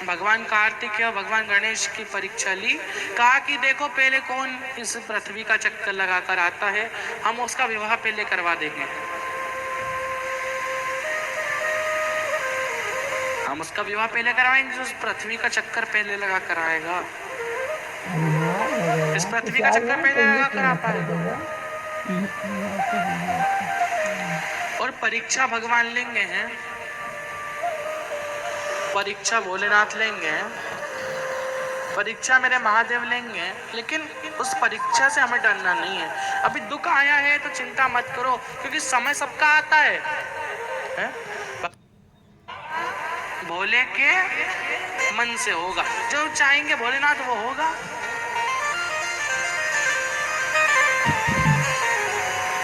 भगवान कार्तिक और भगवान गणेश की परीक्षा ली, कहा कि देखो पहले कौन इस पृथ्वी का चक्कर लगाकर आता है, हम उसका विवाह पहले करवा देंगे, हम उसका विवाह पहले करवाएंगे जो उस पृथ्वी का चक्कर पहले लगा कर आएगा, इस पृथ्वी का चक्कर पहले लगा कर आ पाएगा। और परीक्षा भगवान लेंगे हैं, परीक्षा भोलेनाथ लेंगे, परीक्षा मेरे महादेव लेंगे, लेकिन उस परीक्षा से हमें डरना नहीं है। अभी दुख आया है तो चिंता मत करो, क्योंकि समय सबका आता है? भोले के मन से होगा, जो चाहेंगे भोलेनाथ वो होगा।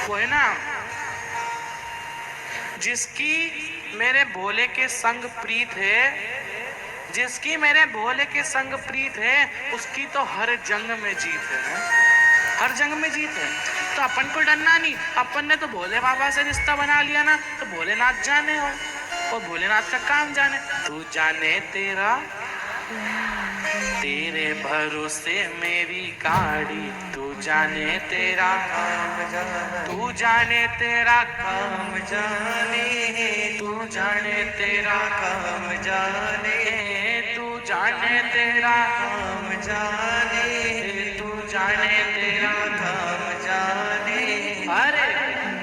वो है ना, जिसकी मेरे भोले के संग प्रीत है, जिसकी मेरे भोले के संग प्रीत है, उसकी तो हर जंग में जीत है, हर जंग में जीत है। तो अपन को डरना नहीं, अपन ने तो भोले बाबा से रिश्ता बना लिया ना, तो भोलेनाथ जाने हो और भोलेनाथ का काम जाने। तू जाने तेरा, तेरे भरोसे मेरी गाड़ी, तू जाने तेरा काम जाने, तू जाने तेरा काम जाने, तू जाने तेरा काम जाने, तू जाने तेरा काम जाने, तू जाने तेरा काम जाने। अरे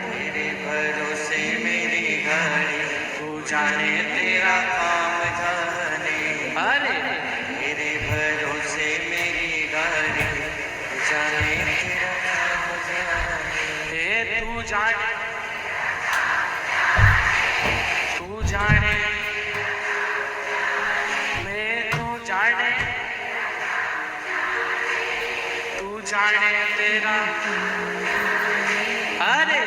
तेरे भरोसे मेरी गाड़ी, तू जाने तेरा काम जाने। अरे तेरे भरोसे मेरी गाड़ी, जाने तेरा काम जाने। तू जाने, तू जाने, मैं तू जाने, तू जाने तेरा। अरे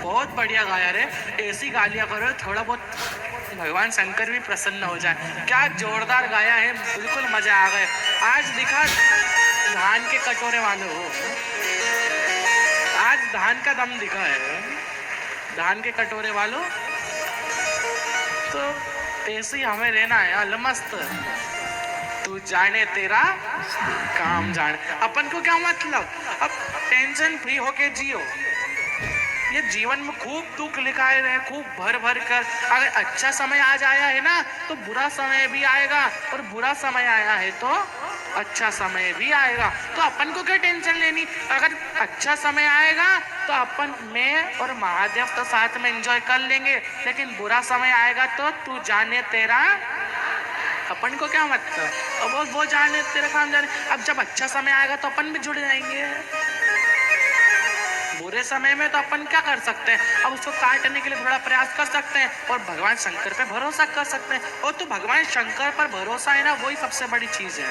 बहुत बढ़िया गाया रे, ऐसी गालियां करो थोड़ा बहुत भगवान शंकर भी प्रसन्न हो जाए। क्या जोरदार गाया है, बिल्कुल मजा आ गए। आज दिखा धान के कटोरे वालों हो, आज धान का दम दिखा है, धान के कटोरे वालों। तो ऐसे ही हमें रहना है अलमस्त, तू जाने तेरा काम जाने। अपन को क्या मतलब, अब टेंशन फ्री होके जियो। ये जीवन में खूब दुख लिखाए रहे, खूब भर भर कर। अगर अच्छा समय आज आया है ना, तो बुरा समय भी आएगा, और बुरा समय आया है तो अच्छा समय भी आएगा। तो अपन को क्या टेंशन लेनी। अगर अच्छा समय आएगा तो अपन, मैं और महादेव तो साथ में एंजॉय कर लेंगे, लेकिन बुरा समय आएगा तो तू जाने तेरा, अपन को क्या मतलब। अब वो जाने तेरा काम जाने। अब जब अच्छा समय आएगा तो अपन भी जुड़ जाएंगे। बुरे समय में तो अपन क्या कर सकते हैं, अब उसको काटने के लिए थोड़ा प्रयास कर सकते हैं और भगवान शंकर पे भरोसा कर सकते हैं। और तो भगवान शंकर पर भरोसा है ना, वही सबसे बड़ी चीज है,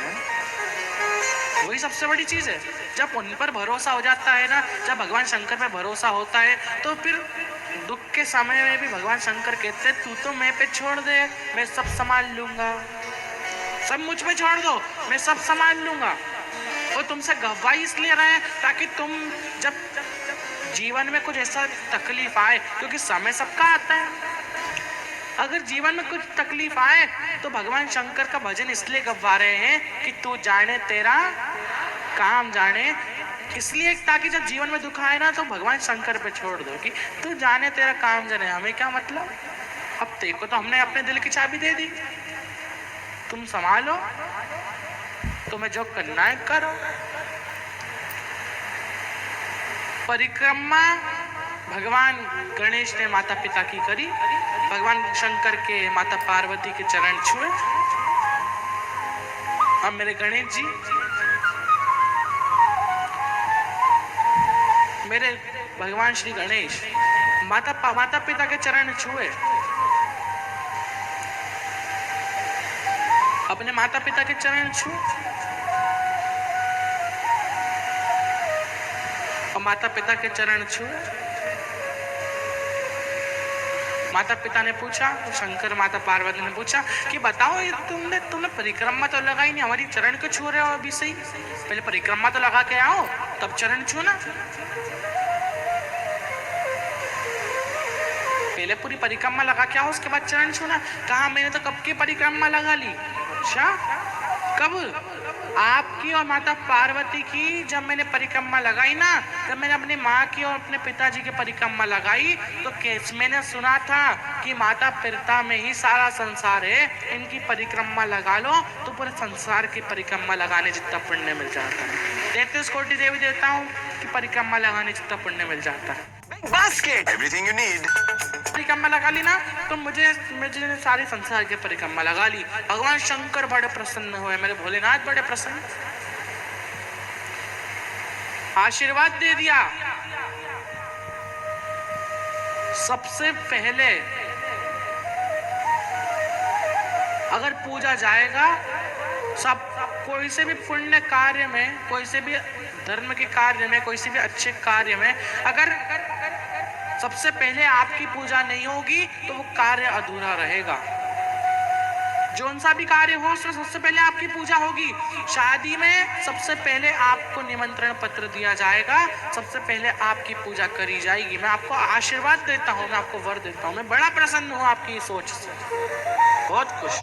वही सबसे बड़ी चीज है। जब उन पर भरोसा हो जाता है ना, जब भगवान शंकर पे भरोसा होता है, तो फिर दुख के समय में भी भगवान शंकर कहते हैं, तू तो मैं पे छोड़ दे, मैं सब संभाल लूंगा, सब मुझ पे छोड़ दो, मैं सब संभाल लूंगा। और तुमसे गवाही इसलिए रहे ताकि तुम जब जीवन में कुछ ऐसा तकलीफ आए, क्योंकि समय सबका आता है, अगर जीवन में कुछ तकलीफ आए तो भगवान शंकर का भजन इसलिए गवा रहे हैं कि तू जाने तेरा काम जाने। इसलिए ताकि जब जीवन में दुख आए ना, तो भगवान शंकर पे छोड़ दो कि तू जाने तेरा काम जाने। हमें क्या मतलब, अब देखो तो हमने अपने दिल की चाबी दे दी, तुम संभालो, तुम्हें जो करना है करो। परिक्रमा भगवान गणेश ने माता पिता की करी, भगवान शंकर के माता पार्वती के चरण छुए। अब मेरे गणेश जी, मेरे भगवान श्री गणेश माता पिता के चरण छुए, अपने माता पिता के चरण छुए और माता पिता के चरण छुए। माता पिता ने पूछा, शंकर माता पार्वती ने पूछा कि बताओ ये तुमने परिक्रमा तो लगाई नहीं, हमारी चरण को छू रहे हो अभी से ही? पहले परिक्रमा तो लगा के आओ तब चरण छूना। पहले पूरी परिक्रमा लगा के आओ उसके बाद चरण छूना। कहा मैंने तो कब की परिक्रमा लगा ली। अच्छा कब? आपकी और माता पार्वती की जब मैंने परिक्रमा लगाई ना, तब मैंने अपनी माँ की और अपने पिताजी की परिक्रमा लगाई तो मैंने सुना था कि माता पिता में ही सारा संसार है, इनकी परिक्रमा लगा लो तो पूरे संसार की परिक्रमा लगाने जितना पुण्य मिल जाता है। 33 कोटि देवी देवताओं की परिक्रमा लगाने जितना पुण्य मिल जाता है। Basket! Everything you need. परिक्रमा लगा ली ना तो मुझे सारी संसार की परिक्रमा लगा ली। भगवान शंकर बड़े प्रसन्न हुए, मेरे भोलेनाथ बड़े प्रसन्न, आशीर्वाद दे दिया। सबसे पहले अगर पूजा जाएगा, सब कोई से भी पुण्य कार्य में, कोई से भी धर्म के कार्य में, कोई से भी अच्छे कार्य में अगर सबसे पहले आपकी पूजा नहीं होगी तो वो कार्य अधूरा रहेगा। जो सा भी कार्य हो उसमें सबसे पहले आपकी पूजा होगी। शादी में सबसे पहले आपको निमंत्रण पत्र दिया जाएगा, सबसे पहले आपकी पूजा करी जाएगी। मैं आपको आशीर्वाद देता हूँ, मैं आपको वर देता हूँ, मैं बड़ा प्रसन्न हूँ आपकी सोच से, बहुत खुश।